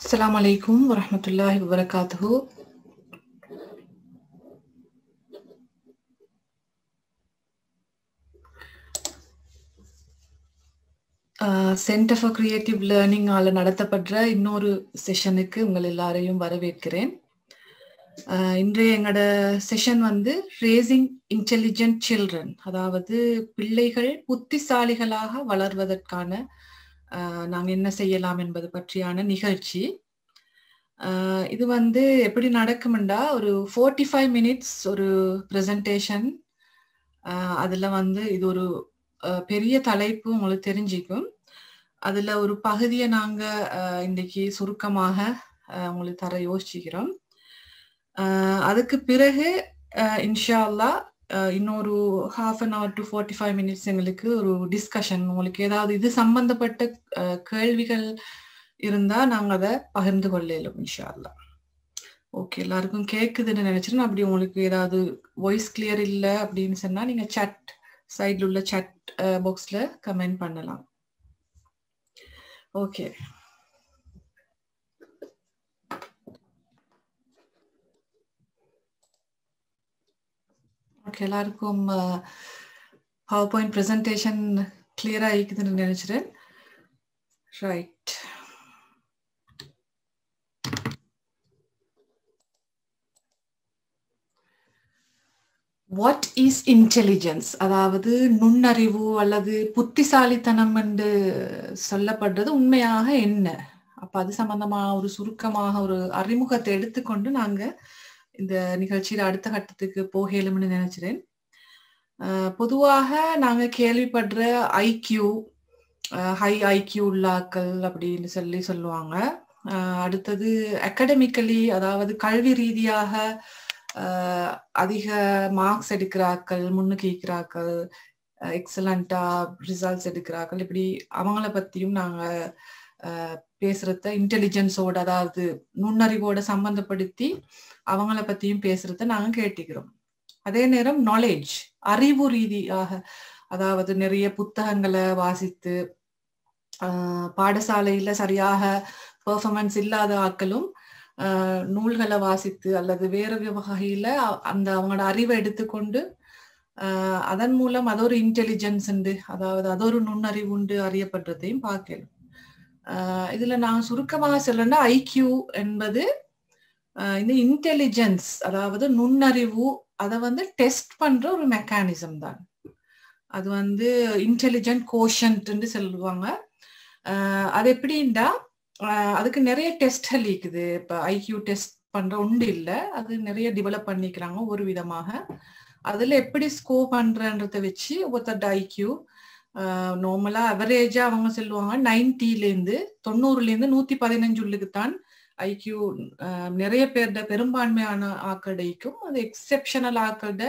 Assalamu alaikum wa rahmatullahi wa barakatuhu. Center for Creative Learning ஆல நடத்தப்படுற இன்னொரு செஷனுக்கு உங்கள் எல்லாரையும் வரவேற்கிறேன். இன்றைய எங்களோட செஷன் வந்து ரேசிங் இன்டெலிஜென்ட் சில்ட்ரன், அதாவது பிள்ளைகள் புத்திசாலிகளாக வளர்வதற்கான நாங்கள் என்ன செய்யலாம் என்பது பற்றியான நிகழ்ச்சி. இது வந்து எப்படி நடக்கும்னா, ஒரு 45 மினிட்ஸ் ஒரு ப்ரெசன்டேஷன். அதுல வந்து இது ஒரு பெரிய தலைப்பு உங்களுக்கு தெரிஞ்சிக்கும். அதுல ஒரு பகுதியை நாங்க இன்னைக்கு சுருக்கமாக உங்களுக்கு தர யோசிக்கிறோம். அதுக்கு பிறகு இன்ஷா அல்லாஹ் இன்னொரு 1/2 hour to 45 minutes எங்களுக்கு ஒரு டிஸ்கஷன். உங்களுக்கு ஏதாவது இது சம்பந்தப்பட்ட கேள்விகள் இருந்தா நாங்க அதை பகிர்ந்து கொள்ளலாம் இன்ஷா அல்லாஹ். ஓகே, எல்லாருக்கும் கேக்குதுன்னு நினைச்சிருந்தேன். அப்படி உங்களுக்கு ஏதாவது வாய்ஸ் கிளியர் இல்லை அப்படின்னு சொன்னா நீங்க சாட் சைட்ல உள்ள சாட் பாக்ஸ்ல கமெண்ட் பண்ணலாம். ஓகே, ஓகே, எல்லாருக்கும் பவர் பாயிண்ட் ப்ரெசன்டேஷன் கிளியரா இருக்குதுன்னு நினைச்சிட்டேன். ரைட், வாட் இஸ் இன்டெலிஜென்ஸ், அதாவது நுண்ணறிவு அல்லது புத்திசாலித்தனம் என்று சொல்லப்படுறது உண்மையாக என்ன? அப்ப அது சம்பந்தமா ஒரு சுருக்கமாக ஒரு அறிமுகத்தை எடுத்துக்கொண்டு நாங்க இந்த நிகழ்ச்சியில அடுத்த கட்டத்துக்கு போகலும்னு நினைச்சிறேன். பொதுவாக நாங்க கேள்விப்படுற ஐக்யூ, ஹை ஐக்யூ உள்ளாக்கள் அப்படின்னு சொல்லுவாங்க. அடுத்தது அகாடமிக்கலி, அதாவது கல்வி ரீதியாக அதிக மார்க்ஸ் எடுக்கிறார்கள், முன்னுக்கு இருக்கிறார்கள், எக்ஸலண்டா ரிசல்ட்ஸ் எடுக்கிறார்கள், இப்படி அவங்கள பத்தியும் நாங்க பேசுறத இன்டெலிஜென்ஸோட, அதாவது நுண்ணறிவோட சம்பந்தப்படுத்தி அவங்கள பத்தியும் பேசுறத நாங்க கேட்டுக்கிறோம். அதே நேரம் நாலேஜ், அறிவு ரீதியாக, அதாவது நிறைய புத்தகங்களை வாசித்து பாடசாலையில சரியாக பெர்ஃபார்மன்ஸ் இல்லாத ஆட்களும் நூல்களை வாசித்து அல்லது வேற வகையில அந்த அவங்களோட அறிவை எடுத்துக்கொண்டு அதன் மூலம் அது ஒரு இன்டெலிஜென்ஸ் உண்டு, அதாவது அது ஒரு நுண்ணறிவு உண்டு அறியப்படுறதையும் பார்க்கலாம். இதுல நான் சுருக்கமாக சொல்லணும்னா ஐக்யூ என்பது இந்த இன்டெலிஜென்ஸ், அதாவது நுண்ணறிவு, அதை வந்து டெஸ்ட் பண்ற ஒரு மெக்கானிசம் தான். அது வந்து இன்டெலிஜென்ட் கோஷன்ட் சொல்லுவாங்க. அது எப்படின்னா, அதுக்கு நிறைய டெஸ்ட்கள் இருக்குது. இப்ப ஐக்யூ டெஸ்ட் பண்ற உண்டு இல்லை, அது நிறைய டெவலப் பண்ணிக்கிறாங்க ஒரு விதமாக. அதுல எப்படி ஸ்கோர் பண்றன்றத வச்சு ஒருத்தர் ஐக்யூ நார்மலா அவரேஜா அவங்க சொல்லுவாங்க 90லேருந்து 115 உள்ளுக்குத்தான் ஐக்யூ நிறைய பேர்ட பெரும்பான்மையான ஆக்கடைக்கும். அது எக்ஸெப்ஷனல் ஆக்கட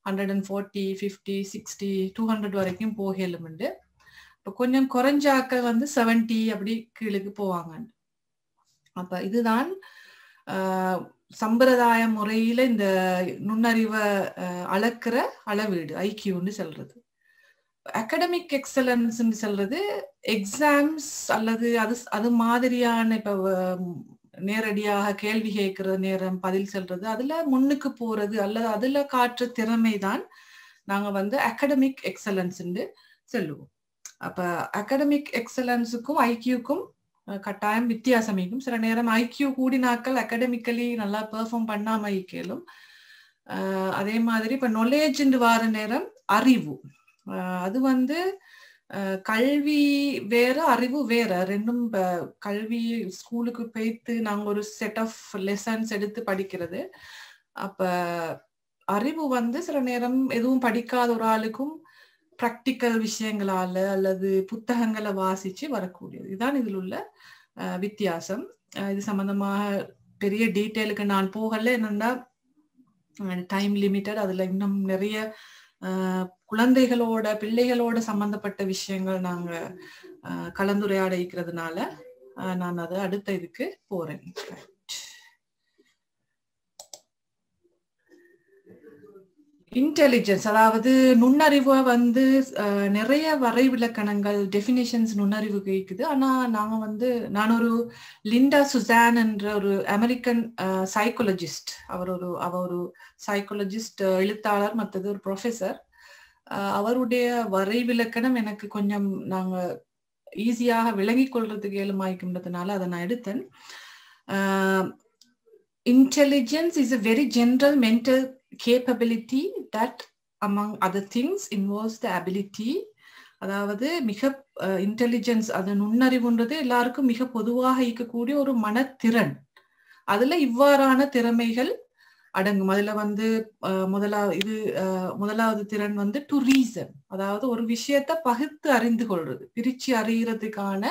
140, 50, 60, 200 வரைக்கும் போகலும் உண்டு. இப்போ கொஞ்சம் குறைஞ்ச ஆக்கள் வந்து 70 அப்படி கீழுக்கு போவாங்க. அப்ப இதுதான் சம்பிரதாய முறையில இந்த நுண்ணறிவை அளக்குற அளவீடு ஐக்யூன்னு சொல்றது. அகாடமிக் எக்ஸலன்ஸ் சொல்றது எக்ஸாம்ஸ் அல்லது அது மாதிரியான இப்ப நேரடியாக கேள்வி கேட்கிற நேரம் பதில் சொல்றது, அதுல முன்னுக்கு போறது அல்லது அதுல காட்டுற திறமை தான் நாங்க வந்து அகாடமிக் எக்ஸலன்ஸ் சொல்லுவோம். அப்ப அகாடமிக் எக்ஸலன்ஸுக்கும் ஐக்யூக்கும் கட்டாயம் வித்தியாசம் இருக்கும். சில நேரம் ஐக்யூ கூடினாக்கள் அகாடமிக்கலி நல்லா பெர்ஃபார்ம் பண்ணாம ஐக்கலும். அதே மாதிரி இப்ப நாலேஜ் வார நேரம் அறிவு, அது வந்து கல்வி வேற அறிவு வேற, ரெண்டும். கல்வி ஸ்கூலுக்கு போய்த்து நாங்க ஒரு செட் ஆஃப் லெசன்ஸ் எடுத்து படிக்கிறது. அப்ப அறிவு வந்து சில நேரம் எதுவும் படிக்காத ஒரு ஆளுக்கும் பிராக்டிக்கல் விஷயங்களால அல்லது புத்தகங்களை வாசிச்சு வரக்கூடியது. இதுதான் இதில் உள்ள வித்தியாசம். இது சம்பந்தமாக பெரிய டீட்டெயிலுக்கு நான் போகல, என்னன்னா டைம் லிமிட்டட். அதுல இன்னும் நிறைய குழந்தைகளோட பிள்ளைகளோட சம்பந்தப்பட்ட விஷயங்கள் நாங்க கலந்துரையாட இருக்கிறதுனால நான் அதை அடுத்த இதுக்கு போறேன். இன்டெலிஜென்ஸ் அதாவது நுண்ணறிவு வந்து நிறைய வரைவிலக்கணங்கள் டெஃபினிஷன்ஸ் நுண்ணறிவு கேக்குது. ஆனா நான் ஒரு லிண்டா சுசான் என்ற ஒரு அமெரிக்கன் சைக்காலஜிஸ்ட். அவர் ஒரு சைக்காலஜிஸ்ட், எழுத்தாளர், மற்றது ஒரு ப்ரொஃபசர். அவருடைய வரைவிலக்கணம் எனக்கு கொஞ்சம் நாங்க ஈஸியாக விளங்கிக் கொள்றதுக்கு ஏழுமாய்க்கின்றதுனால அதை நான் எடுத்தேன். Intelligence is a very general mental capability that among other things involves the ability. அதாவது மிக இன்டெலிஜென்ஸ், அது நுண்ணறிவுன்றது எல்லாருக்கும் மிக பொதுவாக இருக்கக்கூடிய ஒரு மனத்திறன். அதுல இவ்வாறான திறமைகள் அடங்கும். அதுல வந்து முதலாவது திறன் வந்து டு ரீசன், அதாவது ஒரு விஷயத்தை பகுத்து அறிந்து கொள்றது, பிரிச்சு அறியறதுக்கான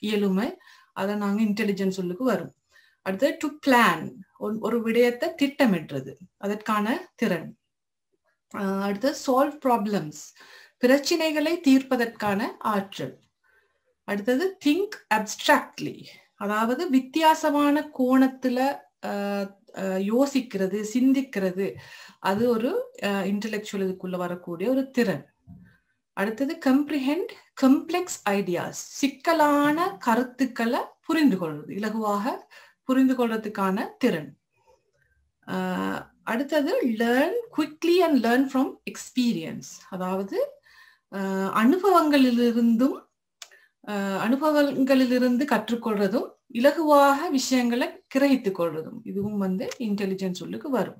இயலுமை. அதை நாங்க இன்டெலிஜென்ஸ் சொல்லுக்கு வரும். அடுத்தது டு பிளான், ஒரு விடயத்தை திட்டமிடுறது, அதற்கான திறன். அடுத்தது சால்வ் ப்ராப்ளம்ஸ், பிரச்சனைகளை தீர்ப்பதற்கான ஆற்றல். அடுத்தது திங்க் அப்டிராக்ட்லி, அதாவது வித்தியாசமான கோணத்துல யோசிக்கிறது, சிந்திக்கிறது, அது ஒரு இன்டெலெக்சுவல் இதுக்குள்ள வரக்கூடிய ஒரு திறன். அடுத்தது கம்ப்ரிஹெண்ட் கம்ப்ளெக்ஸ் ஐடியாஸ், சிக்கலான கருத்துக்களை புரிந்து கொள்வது, இலகுவாக புரிந்து கொள்றதுக்கான திறன். அடுத்தது learn quickly and learn from experience, அதாவது அனுபவங்களிலிருந்து கற்றுக்கொள்றதும் இலகுவாக விஷயங்களை கிரகித்துக் கொள்றதும், இதுவும் வந்து இன்டெலிஜென்ஸ் சொல்லுக்கு வரும்.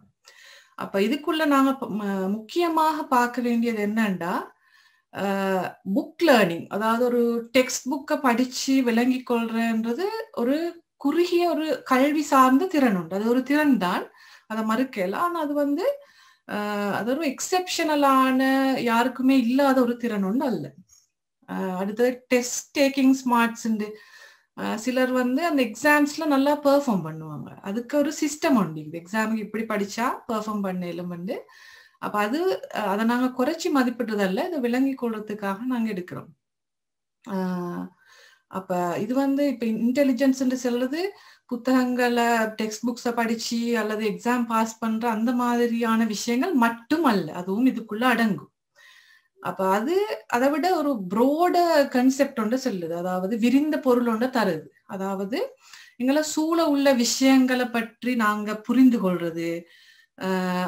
அப்ப இதுக்குள்ள நாங்க முக்கியமாக பார்க்க வேண்டியது என்னன்னா, புக் லேர்னிங், அதாவது ஒரு டெக்ஸ்ட் புக்கை படிச்சு விளங்கி கொள்றன்றது ஒரு குறுகிய ஒரு கல்வி சார்ந்த திறன் உண்டு. அது ஒரு திறன் தான், அதை மறுக்கல. ஆனா அது வந்து அது ஒரு எக்ஸெப்ஷனலான, யாருக்குமே இல்லாத ஒரு திறன் ஒன்று அல்ல. அடுத்தது டெஸ்ட் டேக்கிங் ஸ்மார்ட்ஸ். சிலர் வந்து அந்த எக்ஸாம்ஸ்ல நல்லா பெர்ஃபார்ம் பண்ணுவாங்க. அதுக்கு ஒரு சிஸ்டம் உண்டு, எக்ஸாமுக்கு இப்படி படிச்சா பெர்ஃபார்ம் பண்ணலும் வந்து. அப்ப அதை நாங்க குறைச்சி மதிப்பிடுறதல்ல, இதை விளங்கி கொள்றதுக்காக நாங்க எடுக்கிறோம். அப்ப இது வந்து இப்ப இன்டெலிஜென்ஸ் சொல்றது புத்தகங்களை, டெக்ஸ்ட் புக்ஸை படிச்சு அல்லது எக்ஸாம் பாஸ் பண்ற அந்த மாதிரியான விஷயங்கள் மட்டும் அல்ல, அதுவும் இதுக்குள்ள அடங்கும். அப்ப அதை விட ஒரு ப்ரோட கன்செப்ட் ஒன்று சொல்லுது, அதாவது விரிந்த பொருள் ஒன்று தருது. அதாவது எங்களை சூழ உள்ள விஷயங்களை பற்றி நாங்க புரிந்து கொள்றது,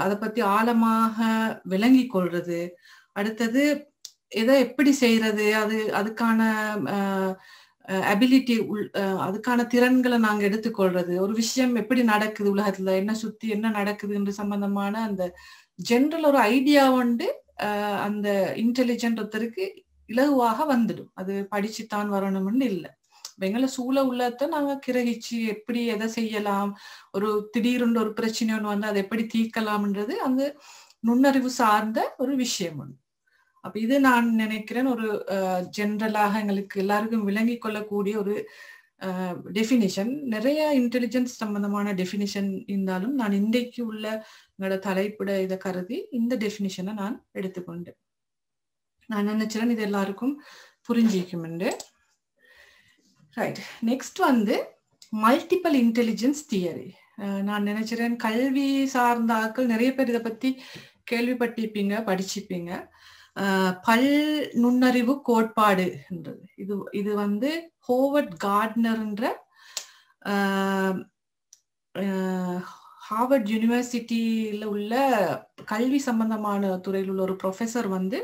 அதை பத்தி ஆழமாக விளங்கி கொள்றது. அடுத்தது எதை எப்படி செய்யறது, அதுக்கான அபிலிட்டி, அதுக்கான திறன்களை நாங்க எடுத்துக்கொள்றது, ஒரு விஷயம் எப்படி நடக்குது, உலகத்துல என்ன சுத்தி என்ன நடக்குதுன்ற சம்பந்தமான அந்த ஜென்ரல் ஒரு ஐடியா வந்து அந்த இன்டெலிஜென்ட் ஒருத்தருக்கு இலகுவாக வந்துடும். அது படிச்சுத்தான் வரணும்னு இல்லை. எங்களை சூழ உள்ளத்தை நாங்க கிரகிச்சு எப்படி எதை செய்யலாம், ஒரு திடீர்னு ஒரு பிரச்சனை ஒன்று வந்து அதை எப்படி தீர்க்கலாம்ன்றது அந்த நுண்ணறிவு சார்ந்த ஒரு விஷயம் ஒன்று. அப்ப இது நான் நினைக்கிறேன் ஒரு ஜென்ரலாக எங்களுக்கு எல்லாருக்கும் விளங்கி கொள்ளக்கூடிய ஒரு டெஃபினிஷன். நிறைய இன்டெலிஜென்ஸ் சம்பந்தமான டெஃபினிஷன் இருந்தாலும் நான் இன்றைக்கு உள்ள எங்களோட தலைப்பிட இதை கருதி இந்த டெஃபினிஷனை நான் எடுத்துக்கொண்டேன். நான் நினைச்சேன் இது எல்லாருக்கும் புரிஞ்சிக்கும் என்று. ரைட், நெக்ஸ்ட் வந்து மல்டிபிள் இன்டெலிஜென்ஸ் தியரி. நான் நினைச்சிறேன் கல்வி சார்ந்த ஆட்கள் நிறைய பேர் இதை பத்தி கேள்விப்பட்டிருப்பீங்க, படிச்சிருப்பீங்க. பல் நுண்ணறிவு கோட்பாடு என்றது. இது வந்து ஹோவர்ட் கார்ட்னர்ன்ற ஹார்வர்ட் யூனிவர்சிட்டியில உள்ள கல்வி சம்பந்தமான துறையில் உள்ள ஒரு ப்ரொஃபசர் வந்து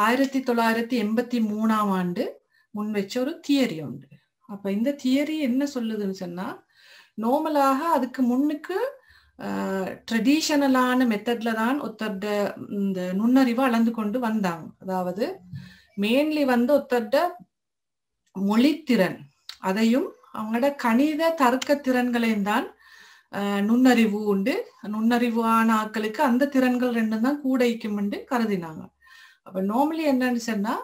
1983 முன் வச்ச ஒரு தியரி உண்டு. அப்ப இந்த தியரி என்ன சொல்லுதுன்னு சொன்னா, நார்மலாக அதுக்கு முன்னுக்கு ட்ரெடிஷனலான மெத்தட்ல தான் ஒருத்தர்ட இந்த நுண்ணறிவை அளந்து கொண்டு வந்தாங்க. அதாவது மெயின்லி வந்து ஒருத்தர்ட மொழித்திறன், அதையும் அவங்களோட கணித தர்க்க திறன்களையும் தான் நுண்ணறிவு உண்டு. நுண்ணறிவான ஆட்களுக்கு அந்த திறன்கள் ரெண்டும் தான் கூட இருக்கும்னு கருதினாங்க. அப்ப நார்மலி என்னன்னு சொன்னா,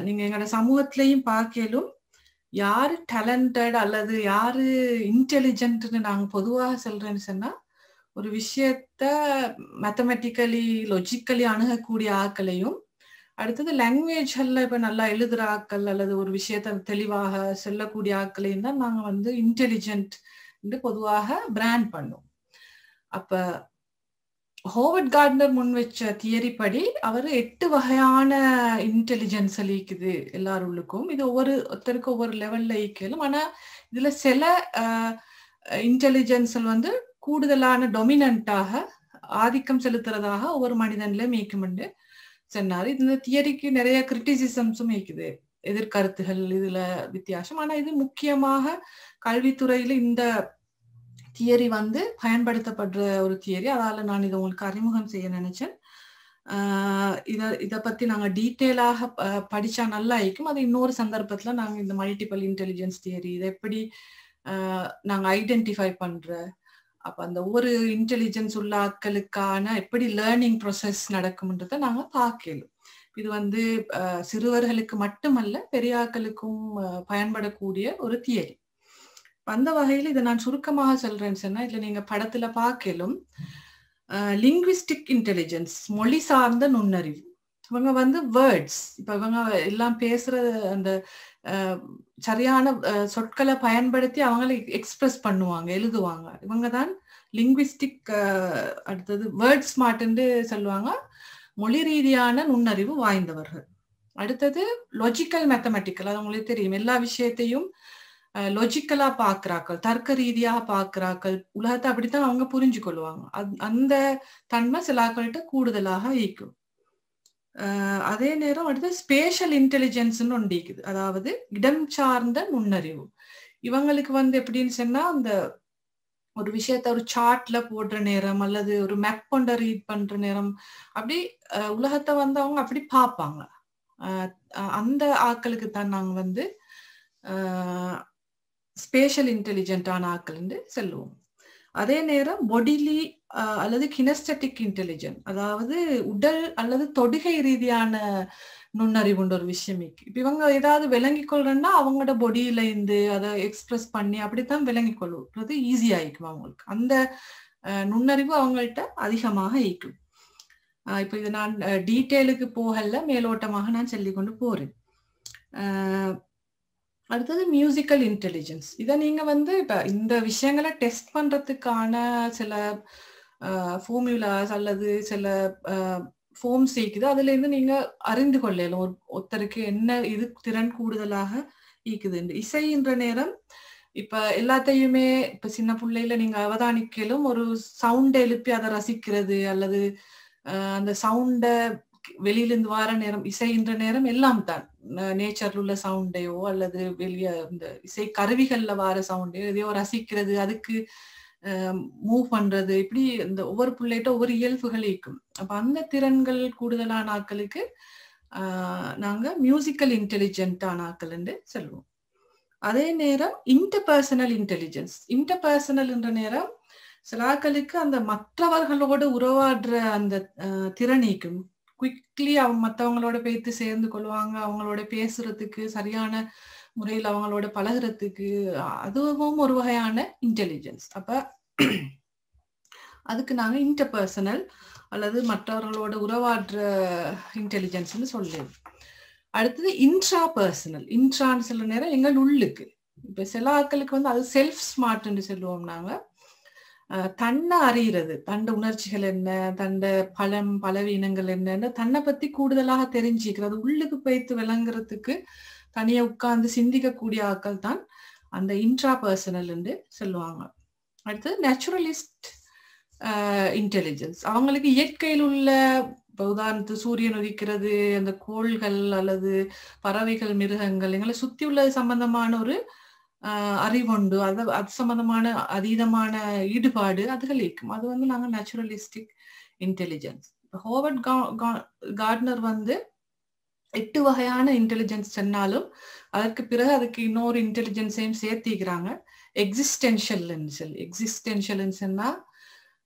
நீங்க எங்களோட சமூகத்திலையும் பார்க்கலும் யாரு டேலண்டட் அல்லது யாரு இன்டெலிஜென்ட்னு நாங்க பொதுவாக சொல்றேன்னு சொன்னா, ஒரு விஷயத்த மேத்தமெட்டிக்கலி லாஜிக்கலி அணுகக்கூடிய ஆட்களையும், அடுத்தது லாங்குவேஜ்ல இப்ப நல்லா எழுதுற ஆட்கள் அல்லது ஒரு விஷயத்த தெளிவாக சொல்லக்கூடிய ஆட்களையும் தான் நாங்க வந்து இன்டெலிஜென்ட் என்று பொதுவாக பிராண்ட் பண்ணோம். அப்ப ஹோவர்ட் கார்ட்னர் முன் வச்ச தியரி படி அவர் 8 வகையான இன்டெலிஜென்ஸ் அளிக்குது எல்லாருக்கும். இது ஒருத்தருக்கு ஒவ்வொரு லெவல்ல ஈக்கலும். ஆனா இதுல சில இன்டெலிஜென்ஸ் வந்து கூடுதலான டொமினண்டாக ஆதிக்கம் செலுத்துறதாக ஒவ்வொரு மனிதன்ல மேய்க்கும்ண்டு சொன்னாரு. இந்த தியரிக்கு நிறைய கிரிட்டிசிசம்ஸும் மேய்க்குது, எதிர்கருத்துகள் இதுல வித்தியாசம். ஆனா இது முக்கியமாக கல்வித்துறையில இந்த தியரி வந்து பயன்படுத்தப்படுற ஒரு தியரி. அதால நான் இதை உங்களுக்கு அறிமுகம் செய்ய நினைச்சேன். இத பத்தி நாங்க டீட்டெயிலாக படிச்சா நல்லா இருக்கும். அது இன்னொரு சந்தர்ப்பத்துல நாங்க இந்த மல்டிபிள் இன்டெலிஜென்ஸ் தியரி இதை எப்படி நாங்க ஐடென்டிஃபை பண்ற, அப்ப அந்த ஒவ்வொரு இன்டெலிஜென்ஸ் உள்ள ஆட்களுக்கான எப்படி லேர்னிங் ப்ராசஸ் நடக்கும்ன்றதை நாங்க பார்க்கலும். இது வந்து சிறுவர்களுக்கு மட்டுமல்ல பெரிய ஆட்களுக்கும் பயன்படக்கூடிய ஒரு தியரி. அந்த வகையில் இதை நான் சுருக்கமாக சொல்றேன்னு சொன்னா, இதுல நீங்க படத்துல பார்க்கலும் லிங்குவிஸ்டிக் இன்டெலிஜென்ஸ், மொழி சார்ந்த நுண்ணறிவு. இவங்க வந்து வேர்ட்ஸ், இப்ப இவங்க எல்லாம் பேசுற அந்த சரியான சொற்களை பயன்படுத்தி அவங்களை எக்ஸ்பிரஸ் பண்ணுவாங்க, எழுதுவாங்க. இவங்க தான் லிங்குவிஸ்டிக், அடுத்தது வேர்ட் ஸ்மார்ட்ன்னு சொல்லுவாங்க, மொழி ரீதியான நுண்ணறிவு வாய்ந்தவர்கள். அடுத்தது லாஜிக்கல் மேத்தமெட்டிக்கல், அது உங்களுக்கு தெரியும், எல்லா விஷயத்தையும் லாஜிக்கலா பாக்குறாக்கள், தர்க்க ரீதியா பாக்குறாக்கள், உலகத்தை அப்படித்தான் அவங்க புரிஞ்சு கொள்வாங்க. அந்த தன்மை சில ஆக்கள்கிட்ட கூடுதலாக ஈக்கும். அதே நேரம் அடுத்து ஸ்பேஷியல் இன்டெலிஜென்ஸ்ன்னு ஒன்று இருக்குது, அதாவது இடம் சார்ந்த நுண்ணறிவு. இவங்களுக்கு வந்து எப்படின்னு சொன்னா, அந்த ஒரு விஷயத்த ஒரு சார்ட்ல போடுற நேரம் அல்லது ஒரு மேப் கொண்ட ரீட் பண்ற நேரம் அப்படி உலகத்தை வந்து அவங்க அப்படி பார்ப்பாங்க. அந்த ஆக்களுக்கு தான் நாங்க வந்து ஸ்பேஷியல் இன்டெலிஜென்டான ஆக்கள் என்று சொல்லுவோம். அதே நேரம் பொடிலி அல்லது கினஸ்டட்டிக் இன்டெலிஜென்ட், அதாவது உடல் அல்லது தொடுகை ரீதியான நுண்ணறிவுன்ற ஒரு விஷயம். இப்ப இவங்க ஏதாவது விளங்கி கொள்றேன்னா அவங்களோட பொடியில இருந்து அதை எக்ஸ்பிரஸ் பண்ணி அப்படித்தான் விளங்கி கொள்வது ஈஸியா இருக்கும் அவங்களுக்கு. அந்த நுண்ணறிவு அவங்கள்ட்ட அதிகமாக ஈக்கும். இப்ப இது நான் டீட்டெயிலுக்கு போகல, மேலோட்டமாக நான் சொல்லிக் கொண்டு போறேன். அடுத்தது மியூசிக்கல் இன்டெலிஜென்ஸ். இதை நீங்க வந்து இப்ப இந்த விஷயங்களை டெஸ்ட் பண்றதுக்கான சில ஃபார்முலாஸ் அல்லது சில ஃபார்ம்ஸ் ஈக்குது, அதுல இருந்து நீங்க அறிந்து கொள்ளலாம் ஒருத்தருக்கு என்ன இது திறன் கூடுதலாக ஈக்குது. இசைன்ற நேரம் இப்ப எல்லாத்தையுமே இப்ப சின்ன பிள்ளையில நீங்க அவதானிக்கலும், ஒரு சவுண்ட் எழுப்பி அதை ரசிக்கிறது அல்லது அந்த சவுண்ட வெளியிலிருந்து வார நேரம், இசைன்ற நேரம் எல்லாம் தான் நேச்சர்ல உள்ள சவுண்டையோ அல்லது வெளியே இந்த இசை கருவிகள்ல வார சவுண்டையோ எதையோ ரசிக்கிறது, அதுக்கு மூவ் பண்றது, இப்படி இந்த ஒவ்வொரு பிள்ளைகிட்ட ஒவ்வொரு இயல்புகள் இருக்கும். அப்ப அந்த திறன்கள் கூடுதலான ஆட்களுக்கு நாங்க மியூசிக்கல் இன்டெலிஜென்டான ஆட்கள் என்று சொல்லுவோம். அதே நேரம் இன்டர்பர்சனல் இன்டெலிஜென்ஸ். இன்டர்பர்சனல் என்ற நேரம் சில ஆட்களுக்கு அந்த மற்றவர்களோட உறவாடுற அந்த திறனிக்கும், குயிக்லி அவங்க மற்றவங்களோட பேத்து சேர்ந்து கொள்வாங்க, அவங்களோட பேசுறதுக்கு, சரியான முறையில் அவங்களோட பழகுறதுக்கு, அதுவும் ஒரு வகையான இன்டெலிஜென்ஸ். அப்ப அதுக்கு நாங்க இன்டர்பர்சனல் அல்லது மற்றவர்களோட உறவாடுற இன்டெலிஜென்ஸ்ன்னு சொல்லுவோம். அடுத்தது இன்ட்ரா பர்சனல். இன்ட்ரான்னு சொல்ற நேரம் எங்கள் உள்ளுக்கு. இப்ப சில ஆட்களுக்கு வந்து அது செல்ஃப் ஸ்மார்ட்ன்னு சொல்லுவோம் நாங்க. தன்னை அறிகிறது, தண்ட உணர்ச்சிகள் என்ன, தண்ட பலவீனங்கள் என்னன்னு தன்னை பத்தி கூடுதலாக தெரிஞ்சுக்கிறது, உள்ளுக்கு போய்த்து விளங்குறதுக்கு தனியா உட்கார்ந்து சிந்திக்கக்கூடிய ஆட்கள் தான் அந்த இன்ட்ரா பர்சனல் என்று சொல்லுவாங்க. அடுத்தது நேச்சுரலிஸ்ட் இன்டெலிஜென்ஸ். அவங்களுக்கு இயற்கையில் உள்ள, உதாரணத்துக்கு சூரியன் உதிக்கிறது, அந்த கோள்கள் அல்லது பறவைகள், மிருகங்கள், எங்களை சுத்தி உள்ள சம்பந்தமான ஒரு அறிவுண்டு, அது சம்பந்தமான அதீதமான ஈடுபாடு அதுகள் இருக்கும். அது வந்து நாங்க நேச்சுரலிஸ்டிக் இன்டெலிஜென்ஸ். ஹோவர்ட் கார்ட்னர் வந்து 8 வகையான இன்டெலிஜென்ஸ் சொன்னாலும் அதற்கு பிறகு அதுக்கு இன்னொரு இன்டெலிஜென்ஸையும் சேர்த்திக்கிறாங்க, எக்ஸிஸ்டென்ஷியல் சொல்லி. எக்ஸிஸ்டென்ஷியல் சொன்னா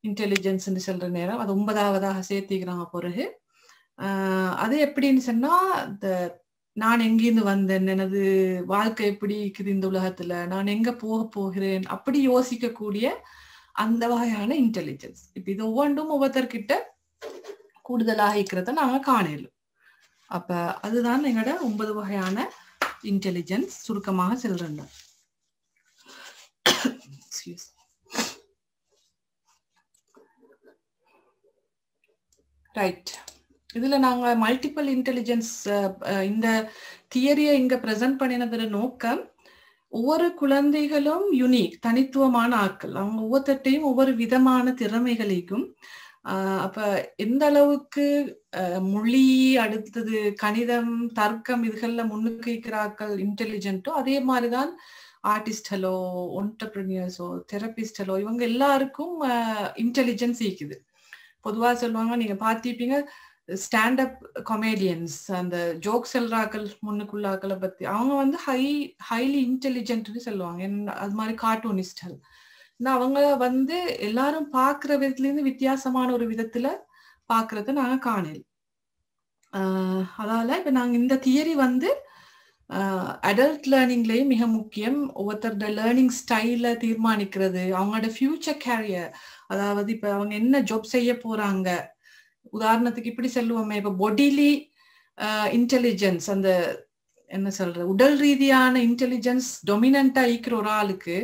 இன்டெலிஜென்ஸ் சொல்ற நேரம் அது 9வதாக சேர்த்திக்கிறாங்க பிறகு. அது எப்படின்னு சொன்னா, நான் எங்கிருந்து வந்தேன், எனது வாழ்க்கை எப்படி இருக்குது இந்த உலகத்துல, நான் எங்க போகிறேன், அப்படி யோசிக்கக்கூடிய அந்த வகையான இன்டெலிஜென்ஸ். இப்ப இது ஒவ்வொன்றும் ஒவ்வொருத்தர்கிட்ட கூடுதலாக இருக்கிறத நாங்க காணலும். அப்ப அதுதான் எங்களோட 9 வகையான இன்டெலிஜென்ஸ். சுருக்கமாக சொல்றேன். ரைட். இதுல நாங்க மல்டிபிள் இன்டெலிஜென்ஸ் இந்த தியரியை இங்க பிரசன்ட் பண்ணினதோட நோக்கம், ஒவ்வொரு குழந்தைகளும் யுனிக், தனித்துவமான ஆட்கள். அவங்க ஒவ்வொருத்தையும் ஒவ்வொரு விதமான திறமைகளையும் அப்ப எந்த அளவுக்கு மொழி, அடுத்தது கணிதம், தர்க்கம் இதுகள்ல முன்னுக்கு இருக்கிறார்கள் இன்டெலிஜென்ட்டோ, அதே மாதிரிதான் ஆர்டிஸ்டலோ, ஒன்டர்பிரினியர்ஸோ, தெரபிஸ்டலோ இவங்க எல்லாருக்கும் இன்டெலிஜென்ஸ் இருக்குது. பொதுவா சொல்லுவாங்க, நீங்க பார்த்திருப்பீங்க ஸ்டாண்டப் கொமேடியன்ஸ், அந்த ஜோக் செல்றாக்கள் முன்னுக்குள்ளாக்களை பத்தி, அவங்க வந்து ஹைலி இன்டெலிஜென்ட்னு சொல்லுவாங்க. அது மாதிரி கார்ட்டூனிஸ்டல், அவங்க வந்து எல்லாரும் பாக்குற விதத்துல இருந்து வித்தியாசமான ஒரு விதத்துல பாக்குறத நாங்க காணல. அதால இப்ப நாங்க இந்த தியரி வந்து அடல்ட் லேர்னிங்லயும் மிக முக்கியம். ஒவ்வொருத்தரோட லேர்னிங் ஸ்டைல தீர்மானிக்கிறது, அவங்களோட ஃபியூச்சர் கேரியர், அதாவது இப்ப அவங்க என்ன ஜாப் செய்ய போறாங்க. உதாரணத்துக்கு இப்படி சொல்லுவோமே, இப்ப பொடிலி இன்டெலிஜென்ஸ், அந்த என்ன சொல்ற உடல் ரீதியான இன்டெலிஜென்ஸ் டொமினண்டா இருக்கிற ஒரு ஆளுக்கு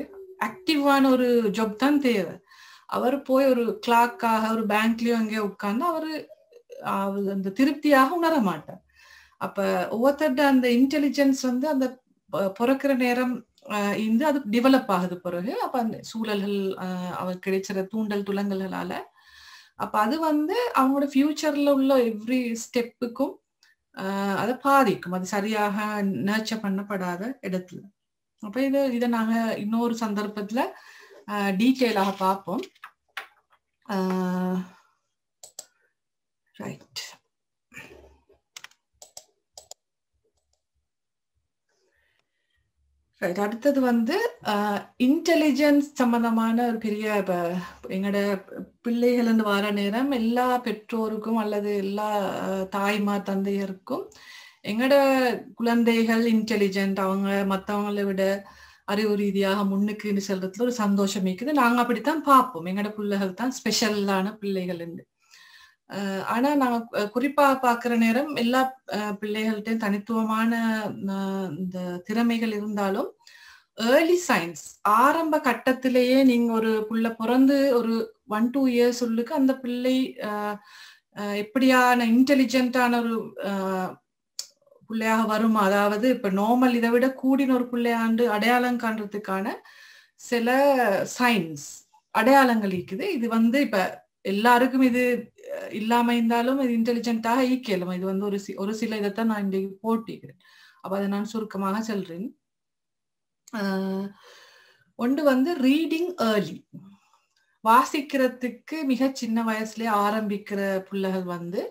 ஆக்டிவான ஒரு ஜாப் தான் தேவை. அவர் போய் ஒரு கிளார்க்காக ஒரு பேங்க்லயோ அங்கே உட்கார்ந்து அவரு அந்த திருப்தியாக உணர மாட்டார். அப்ப ஒவ்வொருத்தருட அந்த இன்டெலிஜென்ஸ் வந்து அந்த பிறக்கிற நேரம் இருந்து அது டெவலப் ஆகுது பிறகு. அப்ப அந்த சூழல்கள் அவர் கிடைச்சிற தூண்டல் துலங்கல்களால அப்ப அது வந்து அவங்களோட ஃபியூச்சர்ல உள்ள எவ்ரி ஸ்டெப்புக்கும் அதை பாதிக்கும், அது சரியாக நர்ச்சர் பண்ணப்படாத இடத்துல. அப்ப இதை நாங்க இன்னொரு சந்தர்ப்பத்துல டீட்டெயிலாக பார்ப்போம். ரைட். ரைட். அடுத்தது வந்து இன்டெலிஜென்ஸ் சம்பந்தமான ஒரு பெரிய, இப்ப எங்களோட பிள்ளைகள் வர நேரம் எல்லா பெற்றோருக்கும் அல்லது எல்லா தாய்மார் தந்தையருக்கும் எங்களோட குழந்தைகள் இன்டெலிஜென்ட், அவங்க மற்றவங்களை விட அறிவு ரீதியாக முன்னுக்குன்னு சொல்றதுல ஒரு சந்தோஷம் இருக்குது. நாங்க அப்படித்தான் பார்ப்போம், எங்களோட பிள்ளைகள் தான் ஸ்பெஷலான பிள்ளைகள். ஆனா நாங்க குறிப்பா பாக்குற நேரம் எல்லா பிள்ளைகள்கிட்டையும் தனித்துவமான இந்த திறமைகள் இருந்தாலும் ஏர்லி சயின்ஸ் ஆரம்ப கட்டத்திலேயே நீங்க ஒரு புள்ள பிறந்து ஒரு 1-2 இயர்ஸ் உள்ளுக்கு அந்த பிள்ளை எப்படியான இன்டெலிஜென்டான ஒரு பிள்ளையாக வருமா, அதாவது இப்ப நார்மல் இதை விட கூடின ஒரு பிள்ளையாண்டு அடையாளம் காண்றதுக்கான சில சயின்ஸ் அடையாளங்கள் இருக்குது. இது வந்து இப்ப எல்லாருக்கும் இது இல்லாம இருந்தாலும் இது இன்டெலிஜென்ட்டாக ஈக்கலும். இது வந்து ஒரு சில இதைத்தான் நான் இன்றைக்கு போட்டிக்கிறேன். அப்ப அதை நான் சுருக்கமாக சொல்றேன். ஒன்று வந்து ரீடிங் ஏர்லி, வாசிக்கிறதுக்கு மிக சின்ன வயசுல ஆரம்பிக்கிற பிள்ளைகள் வந்து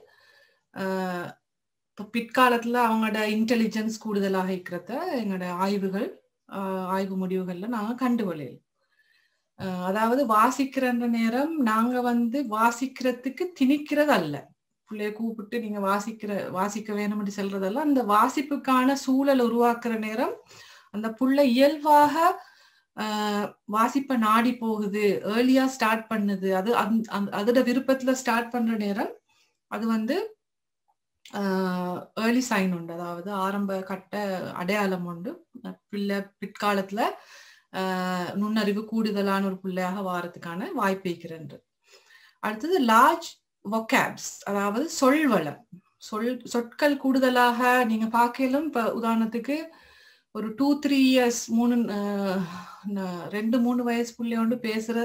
பிற்காலத்துல அவங்களோட இன்டெலிஜென்ஸ் கூடுதலாக இருக்கிறத எங்களோட ஆய்வு முடிவுகள்ல நாங்க கண்டுகொள்ளல. அதாவது வாசிக்கிற நேரம் நாங்க வந்து வாசிக்கிறதுக்கு திணிக்கிறது அல்ல, பிள்ளைய கூப்பிட்டு நீங்க வாசிக்க வேணும்னு சொல்றதல்ல. அந்த வாசிப்புக்கான சூழல் உருவாக்குற நேரம் அந்த புள்ள இயல்பாக வாசிப்ப நாடி போகுது, ஏர்லியா ஸ்டார்ட் பண்ணுது, அது அதோட விருப்பத்துல ஸ்டார்ட் பண்ற நேரம் அது வந்து ஏர்லி சைன் உண்டு, அதாவது ஆரம்ப கட்ட அடையாளம் உண்டு. பிள்ளை பிற்காலத்துல நுண்ணறிவு கூடுதலான ஒரு பிள்ளையாக வாரத்துக்கான வாய்ப்பு இருக்கிறது. அடுத்தது லார்ஜ் வொக்காப்ஸ், அதாவது சொல்வளம், சொற்கள் கூடுதலாக நீங்க பார்க்கலும். இப்ப உதாரணத்துக்கு ஒரு 2-3 இயர்ஸ் 2-3 வயசு பிள்ளையோண்டு பேசுற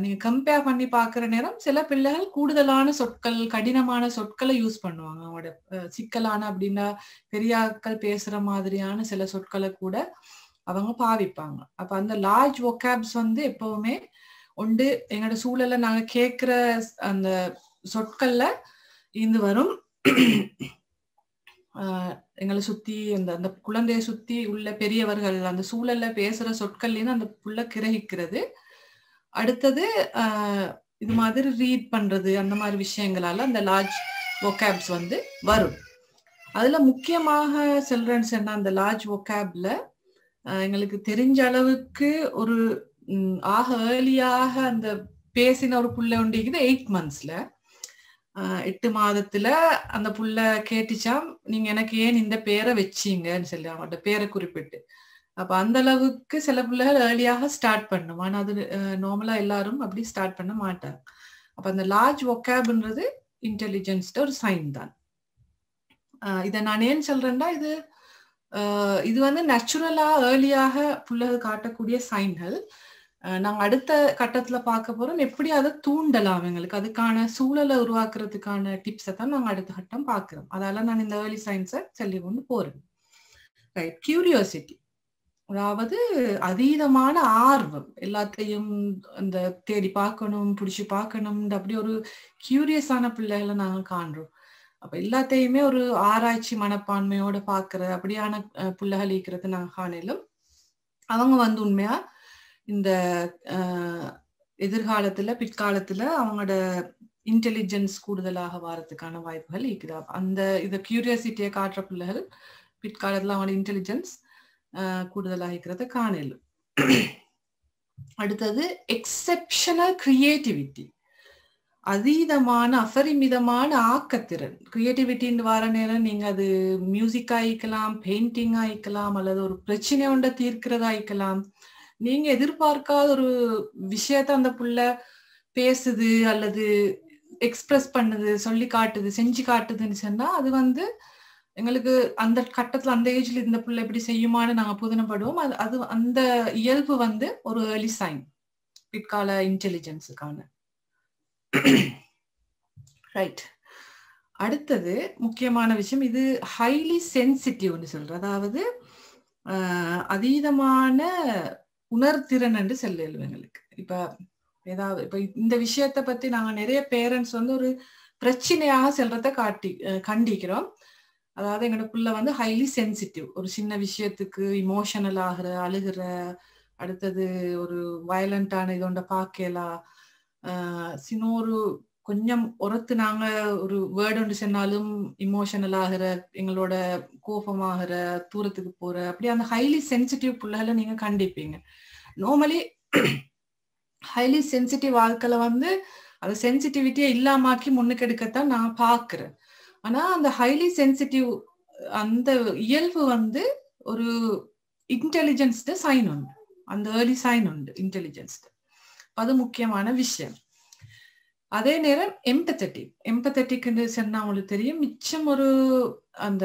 நீங்க கம்பேர் பண்ணி பாக்குற நேரம் சில பிள்ளைகள் கூடுதலான சொற்கள், கடினமான சொற்களை யூஸ் பண்ணுவாங்க. அவங்களோட சிக்கலான அப்படின்னா பெரியாக்கள் பேசுற மாதிரியான சில சொற்களை கூட அவங்க பாவிப்பாங்க. அப்ப அந்த லார்ஜ் வொக்காப்ஸ் வந்து எப்பவுமே உண்டு. எங்களோட சூழல்ல நாங்க கேட்கிற அந்த சொற்கள்ல இருந்து வரும். எங்களை சுத்தி அந்த குழந்தைய சுத்தி உள்ள பெரியவர்கள் அந்த சூழல்ல பேசுற சொற்கள்லேருந்து அந்த புள்ள கிரகிக்கிறது. அடுத்தது இது மாதிரி ரீட் பண்றது, அந்த மாதிரி விஷயங்களால அந்த லார்ஜ் வொக்காப்ஸ் வந்து வரும். அதுல முக்கியமாக சில்ட்ரன்ஸ் என்ன, அந்த லார்ஜ் வொக்காப்ல எங்களுக்கு தெரிஞ்ச அளவுக்கு ஒரு ஆக ஏர்லியாக அந்த பேசின ஒரு புள்ள உண்டிக்குது 8 monthsல. 8 மாதத்துல அந்த புள்ள கேட்டுச்சாம், நீங்க எனக்கு ஏன் இந்த பேரை வச்சீங்கன்னு சொல்லி அவங்களோட பேரை குறிப்பிட்டு. அப்ப அந்த அளவுக்கு சில பிள்ளைகள் ஏர்லியாக ஸ்டார்ட் பண்ணும். ஆனா அது நார்மலா எல்லாரும் அப்படி ஸ்டார்ட் பண்ண மாட்டாங்க. அப்ப அந்த லார்ஜ் வொக்காப்ன்றது இன்டெலிஜென்ஸ்ட ஒரு சைன் தான். இதை நான் ஏன் சொல்றேன்னா, இது வந்து நேச்சுரலா ஏர்லியாக புள்ளகள் காட்டக்கூடிய சைன்கள். நாங்க அடுத்த கட்டத்துல பார்க்க போறோம் எப்படி அதை தூண்டலாம், எங்களுக்கு அதுக்கான சூழலை உருவாக்குறதுக்கான டிப்ஸை தான் நாங்க அடுத்த கட்டம் பார்க்கிறோம். அதால நான் இந்த ஏர்லி சைன்ஸை சொல்லி கொண்டு போறேன். ரைட், கியூரியாசிட்டி, அதாவது அதீதமான ஆர்வம், எல்லாத்தையும் அந்த தேடி பார்க்கணும், பிடிச்சி பார்க்கணும், அப்படி ஒரு கியூரியஸான பிள்ளைகளை நாங்க காண்றோம். அப்ப எல்லாத்தையுமே ஒரு ஆராய்ச்சி மனப்பான்மையோட பாக்குற அப்படியான பிள்ளைகள் இருக்கிறது நாங்க காணலும். அவங்க வந்து உண்மையா இந்த எதிர்காலத்துல பிற்காலத்துல அவங்களோட இன்டெலிஜென்ஸ் கூடுதலாக வாரத்துக்கான வாய்ப்புகள் இருக்குதா. அந்த இத கியூரியாசிட்டியை காட்டுற பிள்ளைகள் பிற்காலத்துல அவங்களோட இன்டெலிஜென்ஸ் கூடுதலாக இருக்கிறத காணலும். அடுத்தது எக்ஸெப்ஷனல் கிரியேட்டிவிட்டி, அதீதமான அபரிமிதமான ஆக்கத்திறன். கிரியேட்டிவிட்டின்னு வர நேரம் நீங்க அது மியூசிக் ஆயிக்கலாம், பெயிண்டிங் ஆயிக்கலாம், அல்லது ஒரு பிரச்சனை ஒன்றை தீர்க்கிறதா ஆயிக்கலாம். நீங்க எதிர்பார்க்காத ஒரு விஷயத்த அந்த புள்ள பேசுது அல்லது எக்ஸ்பிரஸ் பண்ணுது, சொல்லி காட்டுது, செஞ்சு காட்டுதுன்னு சொன்னா அது வந்து எங்களுக்கு அந்த கட்டத்துல அந்த ஏஜ்ல இந்த புள்ள எப்படி செய்யுமான்னு நாங்க புதினப்படுவோம். அது அந்த இயல்பு வந்து ஒரு ஏர்லி சைன் பிற்கால இன்டெலிஜென்ஸுக்கான. ரைட், அடுத்தது முக்கியமான விஷயம், இது ஹைலி சென்சிட்டிவ்னு சொல்ற, அதாவது அதீதமான உணர்திறன் என்று சொல்லுவோம் எங்களுக்கு. இப்ப இந்த விஷயத்த பத்தி நாங்க நிறைய பேரண்ட்ஸ் வந்து ஒரு பிரச்சனையாக செல்றத கண்டிக்கிறோம். அதாவது எங்களுக்குள்ள வந்து ஹைலி சென்சிட்டிவ், ஒரு சின்ன விஷயத்துக்கு இமோஷனல் ஆகுற, அழுகிற, அடுத்தது ஒரு வயலண்டான இதோண்ட பாக்கலாம், சின்னொரு கொஞ்சம் ஒருத்து நாங்க ஒரு வேர்டு ஒன்று சொன்னாலும் இமோஷனல் ஆகிற, எங்களோட கோபமாகிற, தூரத்துக்கு போற, அப்படி அந்த ஹைலி சென்சிட்டிவ் பிள்ளைகளை நீங்க கண்டிப்பீங்க. நார்மலி ஹைலி சென்சிட்டிவ் வாழ்க்கையில வந்து அது சென்சிட்டிவிட்டியை இல்லாமாக்கி முன்னுக்கு எடுக்கத்தான் நான் பாக்குறேன். ஆனா அந்த ஹைலி சென்சிட்டிவ் அந்த இயல்பு வந்து ஒரு இன்டெலிஜென்ஸ் சைன் உண்டு, அந்த ஏர்லி சைன் உண்டு இன்டெலிஜென்ஸ். அது முக்கியமான விஷயம். அதே நேரம் எம்பத்தட்டிக் சொன்னா உங்களுக்கு தெரியும், மிச்சம் ஒரு அந்த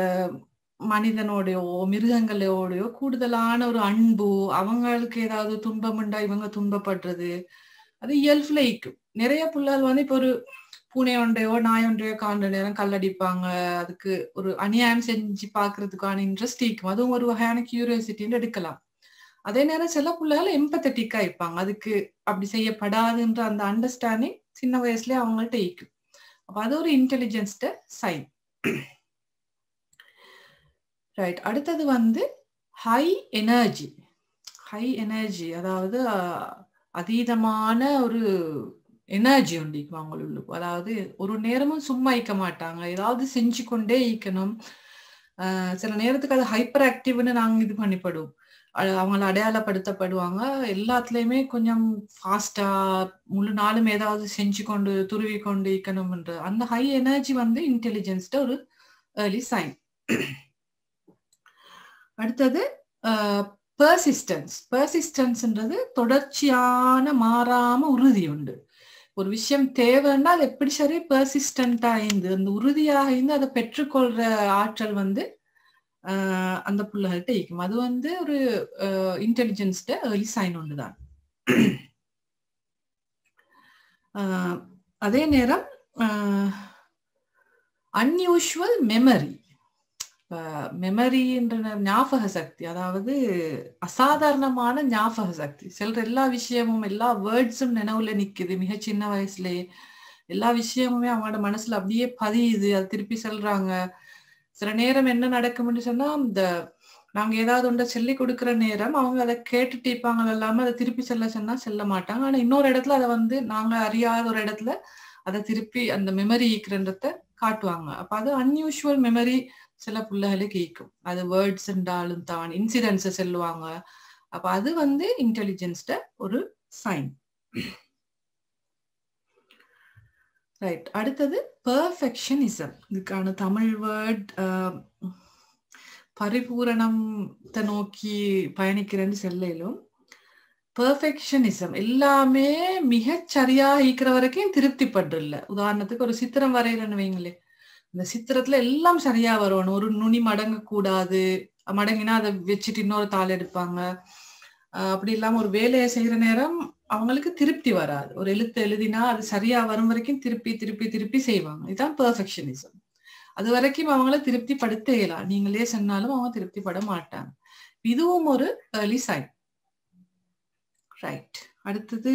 மனிதனோடையோ மிருகங்களோடையோ கூடுதலான ஒரு அன்பு, அவங்களுக்கு ஏதாவது துன்பம் உண்டா இவங்க துன்பப்படுறது, அது இயல்புல ஈக்கும். நிறைய பிள்ளைகள் வந்து இப்ப ஒரு பூனை ஒன்றையோ நாய் ஒன்றையோ காண்ற நேரம் கல்லடிப்பாங்க, அதுக்கு ஒரு அநியாயம் செஞ்சு பாக்குறதுக்கான இன்ட்ரெஸ்ட் ஈக்கும். அதுவும் ஒரு வகையான கியூரியாசிட்டின்னு எடுக்கலாம். அதே நேரம் சில பிள்ளைகள் எம்பத்தட்டிக்கா இருப்பாங்க, அதுக்கு அப்படி செய்யப்படாதுன்ற அந்த அண்டர்ஸ்டாண்டிங் சின்ன வயசுல அவங்கள்ட்ட ஈக்கும். அப்ப அது ஒரு இன்டெலிஜென்ஸ்ட சைன். ரைட், அடுத்தது வந்து ஹை எனர்ஜி. அதாவது அதீதமான ஒரு எனர்ஜி உண்டு அவங்களுக்கு. அதாவது ஒரு நேரமும் சும்மா ஈக்க மாட்டாங்க, ஏதாவது செஞ்சு கொண்டே ஈக்கணும். சில நேரத்துக்கு அது ஹைப்பர் ஆக்டிவ்னு நாங்க இது பண்ணிப்படுவோம், அவங்களை அடையாளப்படுத்தப்படுவாங்க. எல்லாத்துலயுமே கொஞ்சம் ஃபாஸ்டா முழு நாளும் ஏதாவது செஞ்சு கொண்டு துருவி கொண்டு ஈக்கணும்ன்ற அந்த ஹை எனர்ஜி வந்து இன்டெலிஜென்ஸ்ட ஒரு ஏர்லி சைன். அடுத்தது பெர்சிஸ்டன்ஸ்ன்றது தொடர்ச்சியான மாறாம உறுதி உண்டு. ஒரு விஷயம் தேவைன்னா அது எப்படி சரி பெர்சிஸ்டண்டா இருந்து அந்த உறுதியாக இருந்து அதை பெற்றுக்கொள்ற ஆற்றல் வந்து அந்த பிள்ளைகள்கிட்ட இருக்கும். அது வந்து ஒரு இன்டெலிஜென்ஸ்ட ஏர்லி சைன் ஒன்றுதான். அதே நேரம் அன்யூஷுவல் மெமரின்ற ஞாபக சக்தி, அதாவது அசாதாரணமான ஞாபக சக்தி. சிலர் எல்லா விஷயமும் எல்லா வேர்ட்ஸும் நினைவுல நிக்குது, மிக சின்ன வயசுலயே எல்லா விஷயமுமே அவங்களோட மனசுல அப்படியே பதியுது, அது திருப்பி சொல்றாங்க. சில நேரம் என்ன நடக்கும்னு சொன்னா, இந்த நாங்க ஏதாவது ஒன்றை சொல்லி கொடுக்குற நேரம் அவங்க அதை கேட்டுட்டு இருப்பாங்க, இல்லாம அதை திருப்பி சொன்னா சொல்ல மாட்டாங்க. ஆனா இன்னொரு இடத்துல அதை வந்து நாங்க அறியாத ஒரு இடத்துல அதை திருப்பி அந்த மெமரி ஈக்குறன்றத காட்டுவாங்க. அப்ப அது அன்யூஷுவல் மெமரி சில பிள்ளைகளுக்கு ஈக்கும். அது வேர்ட்ஸ் இருந்தாலும் தான், இன்சிடென்ட்ஸை சொல்லுவாங்க. அப்ப அது வந்து இன்டெலிஜென்ஸ்ட ஒரு சைன். ரைட், அடுத்தது பெர்ஃபெக்ஷனிசம். இதுக்கான தமிழ் வேர்ட் பரிபூரணத்தை நோக்கி பயணிக்கிறேன்னு சொல்லும். பெர்ஃபெக்ஷனிசம் எல்லாமே மிகச்சரியா ஈக்கிற வரைக்கும் திருப்திப்பட்டுல. உதாரணத்துக்கு ஒரு சித்திரம் வரைகிறேன்னு வைங்களே, இந்த சித்திரத்துல எல்லாம் சரியா வரணும், ஒரு நுனி மடங்க கூடாது, மடங்கினா அதை வச்சுட்டு இன்னொரு தாள் எடுப்பாங்க. அப்படி இல்லாம ஒரு வேலையை செய்யற நேரம் அவங்களுக்கு திருப்தி வராது. ஒரு எழுத்து எழுதினா அது சரியா வரும் வரைக்கும் திருப்பி திருப்பி திருப்பி செய்வாங்க. இதுதான் பெர்ஃபெக்ஷனிசம். அது வரைக்கும் அவங்கள திருப்தி படுத்த இயலாம். நீங்களே சொன்னாலும் அவங்க திருப்திப்பட மாட்டாங்க. இதுவும் ஒரு ஏர்லி சைன். ரைட். அடுத்தது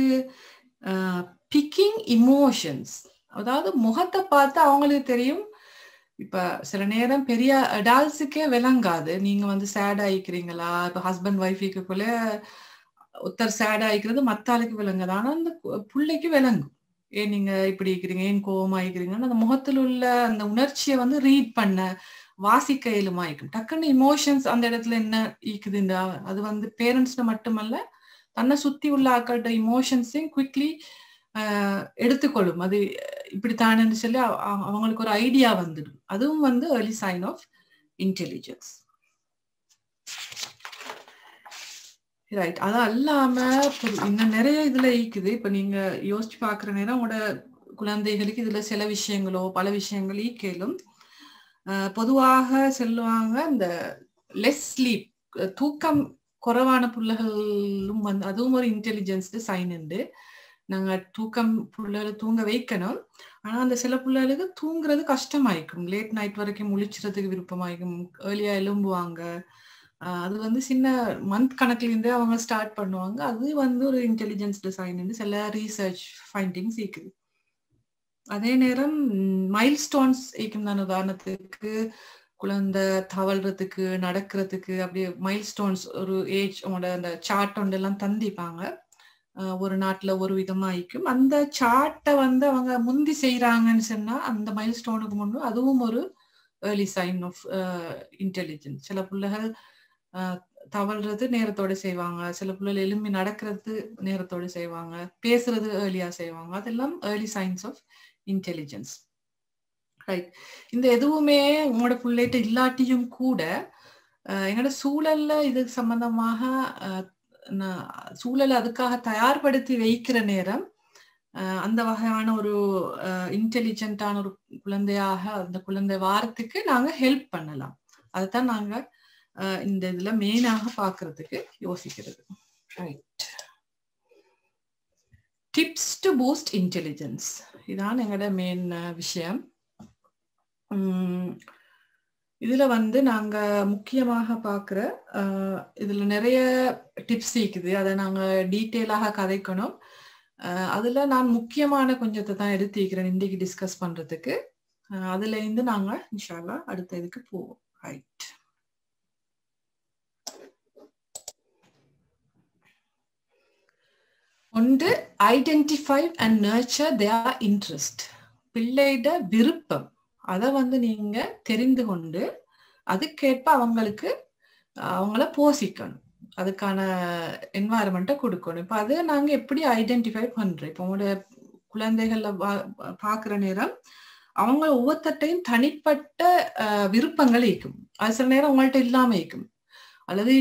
பிக்கிங் இமோஷன்ஸ். அதாவது முகத்தை பார்த்து அவங்களுக்கு தெரியும். இப்ப சில நேரம் பெரிய அடால்ட்ஸுக்கே விளங்காது. நீங்க வந்து சேட் ஆயிக்கிறீங்களா, இப்ப ஹஸ்பண்ட் ஒய்ஃபுக்குள்ள ஒருத்தர் சேட் ஆயிக்கிறது மத்த ஆளுக்கு விளங்காது. ஆனா அந்த பிள்ளைக்கு விளங்கும். ஏன் நீங்க இப்படி இருக்கிறீங்க, ஏன் கோபம் ஆயிக்கிறீங்கன்னு அந்த முகத்தில் உள்ள அந்த உணர்ச்சியை வந்து ரீட் பண்ண வாசிக்க இயலுமாயிக்கும். டக்குன்னு இமோஷன்ஸ் அந்த இடத்துல என்ன ஈக்குதுண்டா, அது வந்து பேரண்ட்ஸ்ல மட்டுமல்ல, தன்னை சுத்தி உள்ள ஆக்கள்கிட்ட இமோஷன்ஸையும் குவிக்லி எடுத்துக்கொள்ளும். அது இப்படித்தானு சொல்லி அவங்களுக்கு ஒரு ஐடியா வந்துடும். அதுவும் வந்து early sign of intelligence. Right. அது அல்லாம இன்னும் நிறைய இதுல ஈக்குது. இப்ப நீங்க யோசிச்சு பாக்குற நேரம் உங்களோட குழந்தைகளுக்கு இதுல சில விஷயங்களோ பல விஷயங்கள் ஈக்கலும். பொதுவாக சொல்லுவாங்க இந்த லெஸ் ஸ்லீப், தூக்கம் குறைவான பிள்ளைகளும் வந்து அதுவும் ஒரு இன்டெலிஜென்ஸ் சைன் உண்டு. நாங்க தூக்கம் பிள்ளைகளை தூங்க வைக்கணும். ஆனா அந்த சில பிள்ளைகளுக்கு தூங்குறது கஷ்டமாயிக்கும். லேட் நைட் வரைக்கும் முழிச்சுறதுக்கு விருப்பமாயிக்கும், ஏர்லியா எழும்புவாங்க. அது வந்து சின்ன மந்த் கணக்குல இருந்தே அவங்க ஸ்டார்ட் பண்ணுவாங்க. அது வந்து ஒரு இன்டெலிஜென்ஸ் டிசைன் சில ரீசர்ச் ஃபைண்டிங்ஸ் இருக்குது. அதே நேரம் மைல்ஸ்டோன்ஸ் இருக்கும் தான். உதாரணத்துக்கு குழந்தை தவழ்றதுக்கு நடக்கிறதுக்கு அப்படியே மைல்ஸ்டோன்ஸ் ஒரு ஏஜ் உங்களோட அந்த சார்ட் ஒன்று எல்லாம் தந்திப்பாங்க. ஒரு நாட்டுல ஒரு விதமா ஆயிக்கும். அந்த சார்ட்டை வந்து அவங்க முந்தி செய்யறாங்கன்னு சொன்னா அந்த மைல்ஸ்டோனுக்கு முன்னு அதுவும் ஒரு ஏர்லி சைன் ஆஃப் இன்டெலிஜென்ஸ். சில பிள்ளைகள் தவழ்றது நேரத்தோட செய்வாங்க, சில பிள்ளைகள் எலும்பி நடக்கிறது நேரத்தோட செய்வாங்க, பேசுறது ஏர்லியா செய்வாங்க. அதெல்லாம் early signs of intelligence. Right. இந்த எதுவுமே உங்களோட பிள்ளைகிட்ட இல்லாட்டியும் கூட எங்களோட சூழல்ல இது சம்பந்தமாக சூழலை அதுக்காக தயார்படுத்தி வைக்கிற நேரம் அந்த வகையான ஒரு இன்டெலிஜென்டான ஒரு குழந்தையாக அந்த குழந்தை வாரத்துக்கு நாங்க ஹெல்ப் பண்ணலாம். அதைத்தான் நாங்க இந்த இதுல மெயினாக பாக்குறதுக்கு யோசிக்கிறது. Right. Tips to boost intelligence, இதான் எங்களோட மெயின் விஷயம். இதுல வந்து நாங்க முக்கியமாக பாக்குற இதுல நிறைய டிப்ஸ் இருக்குது. அதை நாங்க டீட்டெயிலாக கதைக்கணும். அதுல நான் முக்கியமான கொஞ்சத்தை தான் எடுத்துக்கிறேன் இன்றைக்கு டிஸ்கஸ் பண்றதுக்கு. அதுல இருந்து நாங்க இன்ஷா அல்லாஹ் அடுத்த இதுக்கு போவோம். ரைட். ஒன்று, identify and nurture their interest. பிள்ளைட விருப்பம் அதை வந்து நீங்க தெரிந்து கொண்டு அதுக்கேற்ப அவங்கள போஷிக்கணும், அதுக்கான என்வாயர்மெண்ட்டை கொடுக்கணும். இப்போ அதை நாங்க எப்படி ஐடென்டிஃபை பண்றோம்? இப்போ உங்களோட குழந்தைகள்ல பாக்குற நேரம் அவங்க ஒவ்வொருத்தையும் தனிப்பட்ட விருப்பங்கள் இருக்கும். அது சில நேரம் உங்கள்கிட்ட இல்லாம இருக்கும், அல்லது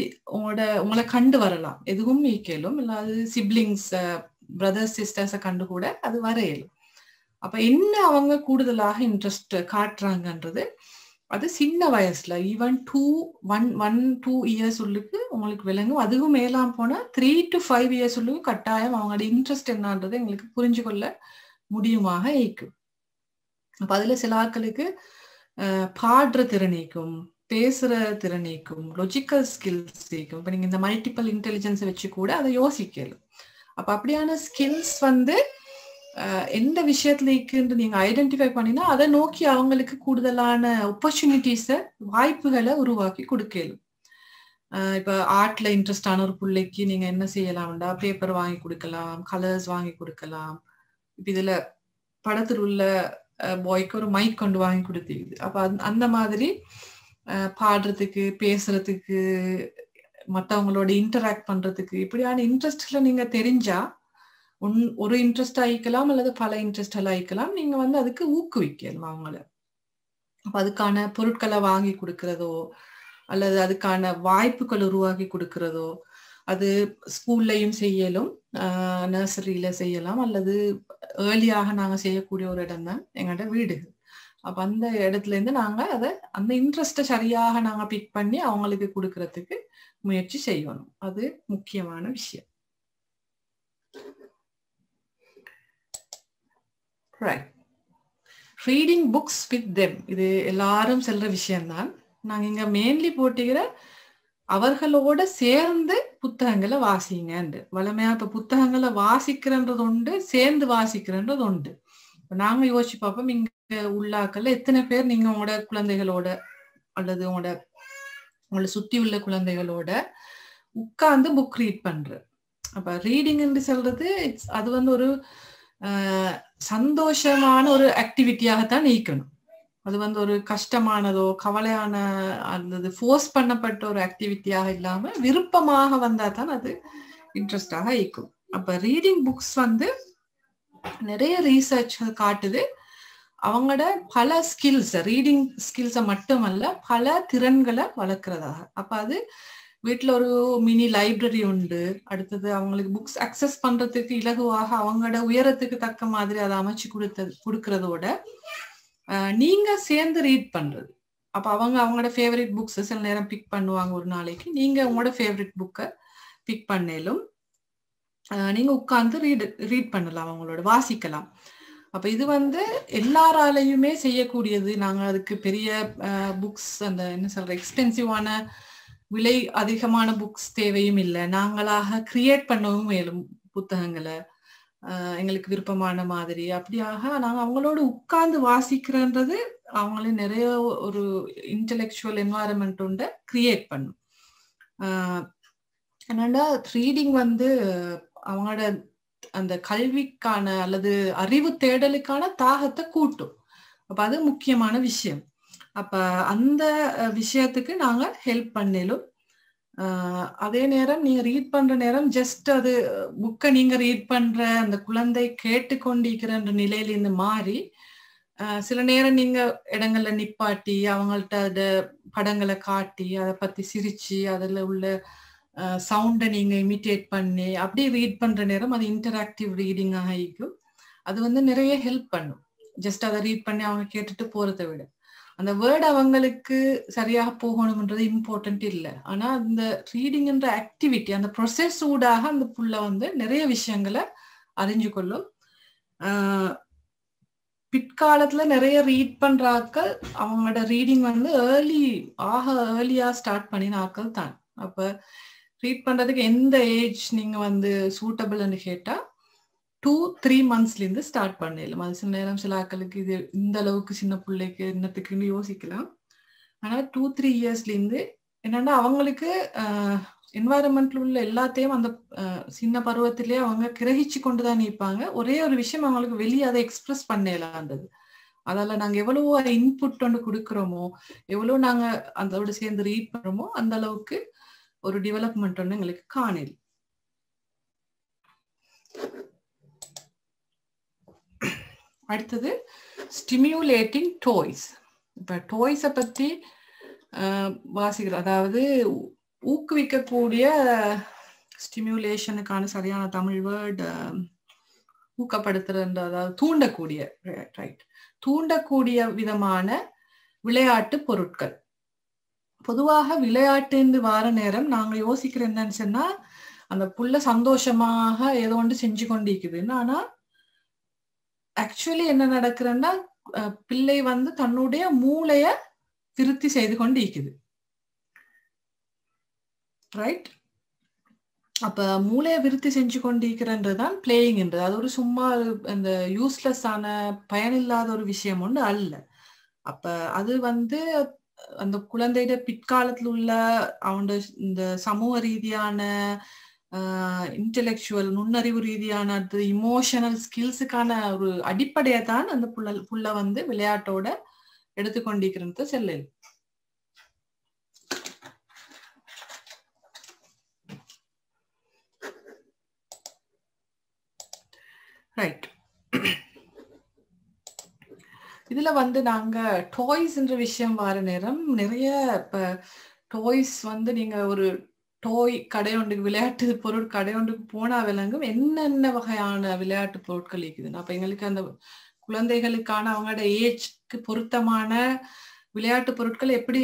உங்களை கண்டு வரலாம், எதுவும் ஈக்கலும் இல்லாது சிப்ளிங்ஸ் பிரதர்ஸ் சிஸ்டர்ஸை கண்டு கூட அது வரையலும். அப்ப என்ன அவங்க கூடுதலாக இன்ட்ரெஸ்ட் காட்டுறாங்கன்றது அது சின்ன வயசுல ஈவன் 1-2 இயர்ஸ் உள்ளுக்கு உங்களுக்கு விளங்கும். அதுவும் மேலாம் போனா 3 to 5 இயர்ஸ் உள்ளுக்கு கட்டாயம் அவங்களோட இன்ட்ரெஸ்ட் என்னன்றது எங்களுக்கு புரிஞ்சு கொள்ள முடியுமாக இருக்கும். அப்ப அதுல சில ஆட்களுக்கு பாடுற திறனைக்கும் பேசுற திறனைக்கும் லொஜிக்கல் ஸ்கில்ஸ் இருக்கும். இப்ப நீங்க இந்த மல்டிபிள் இன்டெலிஜென்ஸ் வச்சு கூட அதை யோசிக்கலும். அப்ப அப்படியான ஸ்கில்ஸ் வந்து எந்த விஷயத்துல இருக்குன்னு நீங்க ஐடென்டிஃபை பண்ணினா அதை நோக்கி அவங்களுக்கு கூடுதலான ஆப்பர்ச்சுனிட்டிஸ வாய்ப்புகளை உருவாக்கி கொடுக்கலும். இப்ப ஆர்ட்ல இன்ட்ரெஸ்டான ஒரு பிள்ளைக்கு நீங்க என்ன செய்யலாம்டா, பேப்பர் வாங்கி கொடுக்கலாம், கலர்ஸ் வாங்கி கொடுக்கலாம். இப்ப இதுல படத்தில் உள்ள பாய்க்கு ஒரு மைக் கொண்டு வாங்கி கொடுத்தீங்க. அப்ப அந்த மாதிரி பாடுறதுக்கு பேசுறதுக்கு மற்றவங்களோட இன்டராக்ட் பண்றதுக்கு இப்படியான இன்ட்ரெஸ்ட்ல நீங்க தெரிஞ்சா ஒரு இன்ட்ரெஸ்ட் ஆயிக்கலாம் அல்லது பல இன்ட்ரெஸ்ட் எல்லாம் ஆயிக்கலாம். நீங்க வந்து அதுக்கு ஊக்குவிக்கலாம் அவங்கள. அப்ப அதுக்கான பொருட்களை வாங்கி கொடுக்கறதோ அல்லது அதுக்கான வாய்ப்புகள் உருவாக்கி கொடுக்கறதோ அது ஸ்கூல்லையும் செய்யலும், நர்சரியில செய்யலாம், அல்லது ஏர்லியாக நாங்க செய்யக்கூடிய ஒரு இடம் தான் எங்களோட வீடு. அப்ப அந்த இடத்துல இருந்து நாங்க அந்த இன்ட்ரெஸ்ட சரியாக நாங்க பிக் பண்ணி அவங்களுக்கு கொடுக்கறதுக்கு முயற்சி செய்யணும். அது முக்கியமான விஷயம். Right. Reading books with them, இது எல்லாரும் செல்ற விஷயம்தான். நாங்க இங்க மெயின்லி போட்டுக்கிற அவர்களோட சேர்ந்து புத்தகங்களை வாசிங்கன்னு. வளமையா இப்ப புத்தகங்களை வாசிக்கிறன்றது உண்டு, சேர்ந்து வாசிக்கிறன்றது உண்டு. நாங்க யோசிச்சு பார்ப்போம், இங்க உள்ளாக்கல்ல எத்தனை பேர் நீங்க உங்களோட குழந்தைகளோட அல்லது உங்களை சுத்தி உள்ள குழந்தைகளோட உட்கார்ந்து புக் ரீட் பண்ற. அப்ப ரீடிங் என்று சொல்றது அது ஒரு சந்தோஷமான ஒரு ஆக்டிவிட்டியாகத்தான் நீக்கணும். அது ஒரு கஷ்டமானதோ கவலையான அல்லது ஃபோர்ஸ் பண்ணப்பட்ட ஒரு ஆக்டிவிட்டியாக இல்லாம விருப்பமாக வந்தா தான் அது இன்ட்ரெஸ்டாக இருக்கும். அப்ப ரீடிங் புக்ஸ் நிறைய ரீசர்ச் காட்டுது அவங்களோட பல ஸ்கில்ஸ், ரீடிங் ஸ்கில்ஸை மட்டுமல்ல பல திறன்களை வளர்க்கறதாக. அப்ப அது வீட்டுல ஒரு மினி லைப்ரரி உண்டு. அடுத்தது அவங்களுக்கு புக்ஸ் அக்சஸ் பண்றதுக்கு இலகுவாக அவங்களோட உயரத்துக்கு தக்க மாதிரி அதை அமைச்சு கொடுக்கறதோட நீங்க சேர்ந்து ரீட் பண்றது. அப்ப அவங்களோட ஃபேவரட் புக்ஸ் சில நேரம் பிக் பண்ணுவாங்க. ஒரு நாளைக்கு நீங்க உங்களோட ஃபேவரட் புக்கை பிக் பண்ணலும் நீங்க உட்கார்ந்து ரீட் பண்ணலாம், அவங்களோட வாசிக்கலாம். அப்ப இது எல்லாராலையுமே செய்யக்கூடியது. நாங்க அதுக்கு பெரிய புக்ஸ் அந்த என்ன சொல்ற எக்ஸ்பென்சிவான விலை அதிகமான புக்ஸ் தேவையும் இல்லை. நாங்களாக கிரியேட் பண்ணவும் மேலும் புத்தகங்களை எங்களுக்கு விருப்பமான மாதிரி. அப்படியாக நாங்க அவங்களோட உட்கார்ந்து வாசிக்கிறன்றது அவங்களே நிறைய ஒரு இன்டெலெக்சுவல் என்வாயர்மெண்ட் உண்டு கிரியேட் பண்ணும். என்னன்னா ரீடிங் அவங்களோட அந்த கல்விக்கான அல்லது அறிவு தேடலுக்கான தாகத்தை கூட்டும். அப்ப அது முக்கியமான விஷயம். அப்ப அந்த விஷயத்துக்கு நாங்க ஹெல்ப் பண்ணலும். அதே நேரம் நீங்க ரீட் பண்ற நேரம் ஜஸ்ட் அது புக்கை நீங்க ரீட் பண்ற அந்த குழந்தை கேட்டுக்கொண்டிருக்கிற நிலையில இருந்து மாறி சில நேரம் நீங்க இடங்கள்ல நிப்பாட்டி அவங்கள்ட்ட அத படங்களை காட்டி அதை பத்தி சிரிச்சு அதுல உள்ள சவுண்டை நீங்க இமிட்டேட் பண்ணி அப்படி ரீட் பண்ற நேரம் அது இன்டராக்டிவ் ரீடிங் ஆகிக்கும். அது நிறைய ஹெல்ப் பண்ணும். ஜஸ்ட் அதை ரீட் பண்ணி அவங்க கேட்டுட்டு போறதை விட அந்த வேர்டு அவங்களுக்கு சரியாக போகணும்ன்றது இம்பார்ட்டன்ட் இல்லை. ஆனா அந்த ரீடிங்ன்ற ஆக்டிவிட்டி அந்த ப்ரொசஸ் ஊடாக அந்த புள்ள நிறைய விஷயங்களை அறிஞ்சு கொள்ளும். பிற்காலத்துல நிறைய ரீட் பண்ற ஆக்கள் அவங்களோட ரீடிங் ஏர்லியா ஸ்டார்ட் பண்ணின ஆக்கள் தான். அப்ப ரீட் பண்றதுக்கு எந்த ஏஜ் நீங்க சூட்டபிள்னு கேட்டா 2-3 monthsல இருந்து ஸ்டார்ட் பண்ணலாம். அது சில நேரம் சில ஆக்களுக்கு இது இந்த அளவுக்கு சின்ன பிள்ளைக்கு என்னத்துக்குன்னு யோசிக்கலாம். ஆனா 2-3 yearsல இருந்து என்னன்னா அவங்களுக்கு என்வாயரன்மெண்ட்ல உள்ள எல்லாத்தையும் அந்த சின்ன பருவத்திலேயே அவங்க கிரகிச்சு கொண்டுதான் நிற்பாங்க. ஒரே ஒரு விஷயம் அவங்களுக்கு வெளியே அதை எக்ஸ்பிரஸ் பண்ணலான்றது. அதால நாங்க எவ்வளவோ இன்புட் கொடுக்குறோமோ எவ்வளவு நாங்க அதோட சேர்ந்து ரீட் பண்றோமோ அந்த அளவுக்கு ஒரு டெவலப்மெண்ட் எங்களுக்கு காணல. அடுத்தது ஸ்டிமுலேட்டிங் டாய்ஸ். இப்ப டாய்ஸை பத்தி வாசிக்கிறோம். அதாவது ஊக்குவிக்கக்கூடிய ஸ்டிமுலேஷனுக்கான சரியான தமிழ் வேர்டு ஊக்கப்படுத்துற, அதாவது தூண்டக்கூடிய, ரைட், தூண்டக்கூடிய விதமான விளையாட்டு பொருட்கள். பொதுவாக விளையாட்டு வார நேரம் நாங்க யோசிக்கிறோம் என்னன்னு சொன்னா அந்த புள்ள சந்தோஷமாக ஏதோ ஒன்று செஞ்சு கொண்டிருக்குதுன்னு. ஆனா ஆக்சுவலி என்ன நடக்குதுன்னா பிள்ளை தன்னுடைய மூளைய திருத்தி செய்து கொண்டு இருக்குது, ரைட். அப்ப மூளைய விருத்தி செஞ்சு கொண்டிருக்கிறன்றதுதான் பிளேயிங்ன்றது. அது ஒரு சும்மா அந்த யூஸ்லெஸ் ஆன பயனில்லாத ஒரு விஷயம் ஒன்று அல்ல. அப்ப அது அந்த குழந்தையோட பிற்காலத்தில் உள்ள அவனோட இந்த சமூக ரீதியான இன்டெலெக்சுவல் நுண்ணறிவு ரீதியான இமோஷனல் ஸ்கில்ஸுக்கான ஒரு அடிப்படையை தான் அந்த புள்ள விளையாட்டோட எடுத்துக்கொண்டிருக்கிறது செல்லல். ரைட். இதுல நாங்க டாய்ஸ்ன்ற விஷயம் வர நேரம் நிறைய இப்ப டாய்ஸ் நீங்க ஒரு டோய் கடை ஒன்றுக்கு விளையாட்டு பொருள் கடை ஒன்றுக்கு போனா விளங்கும் என்னென்ன வகையான விளையாட்டு பொருட்கள் இருக்குதுன்னு. அப்ப எங்களுக்கு அந்த குழந்தைகளுக்கான அவங்களோட ஏஜ்க்கு பொருத்தமான விளையாட்டு பொருட்கள் எப்படி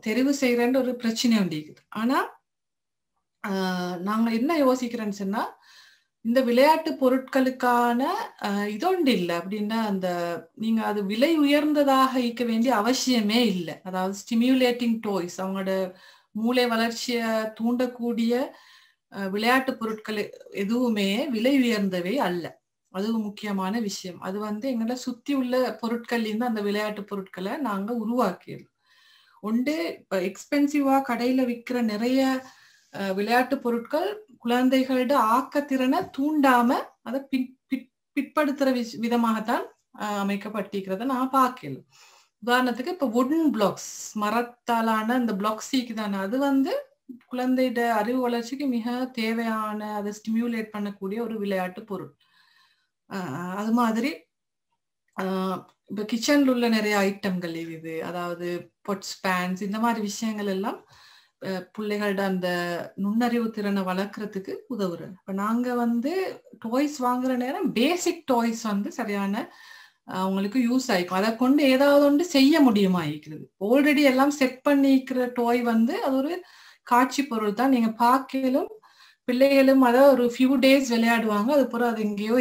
தெரிவு செய்யறன்ற ஒரு பிரச்சனை ஒன்று இருக்குது. ஆனா நாங்க என்ன யோசிக்கிறேன்னு சொன்னா, இந்த விளையாட்டு பொருட்களுக்கான இதொண்டு இல்லை அப்படின்னா, அந்த நீங்க அது விலை உயர்ந்ததாக இருக்க வேண்டிய அவசியமே இல்லை. அதாவது ஸ்டிமுலேட்டிங் டாய்ஸ், அவங்களோட மூளை வளர்ச்சியை தூண்டக்கூடிய விளையாட்டு பொருட்கள் எதுவுமே விலை உயர்ந்தவை அல்ல. அது முக்கியமான விஷயம். அது எங்களை சுத்தி உள்ள பொருட்கள்ல இருந்து அந்த விளையாட்டு பொருட்களை நாங்க உருவாக்கிடுறோம். ஒன்று இப்ப எக்ஸ்பென்சிவா கடையில விற்கிற நிறைய விளையாட்டு பொருட்கள் குழந்தைகளோட ஆக்கத்திறனை தூண்டாம அதை பிற்படுத்துற விதமாகத்தான் அமைக்கப்பட்டிருக்கிறத நான் பார்க்கல. உதாரணத்துக்கு இப்ப வுடன் பிளாக்ஸ், மரத்தாலான இந்த பிளாக்ஸிக்கு தானே, அது குழந்தையோட அறிவு வளர்ச்சிக்கு மிக தேவையான, அதை ஸ்டிமுலேட் பண்ணக்கூடிய ஒரு விளையாட்டு பொருள். அது மாதிரி இப்ப கிச்சன்ல உள்ள நிறைய ஐட்டங்கள் இது, அதாவது பொட்ஸ், பேன்ஸ், இந்த மாதிரி விஷயங்கள் எல்லாம் பிள்ளைகளோட அந்த நுண்ணறிவு திறனை வளர்க்கறதுக்கு உதவுற. இப்ப நாங்க டாய்ஸ் வாங்குற நேரம் பேசிக் டாய்ஸ் சரியான அவங்களுக்கு யூஸ் ஆயிக்கும். அதை கொண்டு ஏதாவது ஒன்று செய்ய முடியுமா இருக்கிறது. ஆல்ரெடி எல்லாம் செட் பண்ணிக்கிற டாய் அது ஒரு காட்சி பொருள் தான். நீங்க பார்க்கலும் பிள்ளைகளும் அதை ஒரு ஃபியூ டேஸ் விளையாடுவாங்க, அது பிறகு அது எங்கேயோ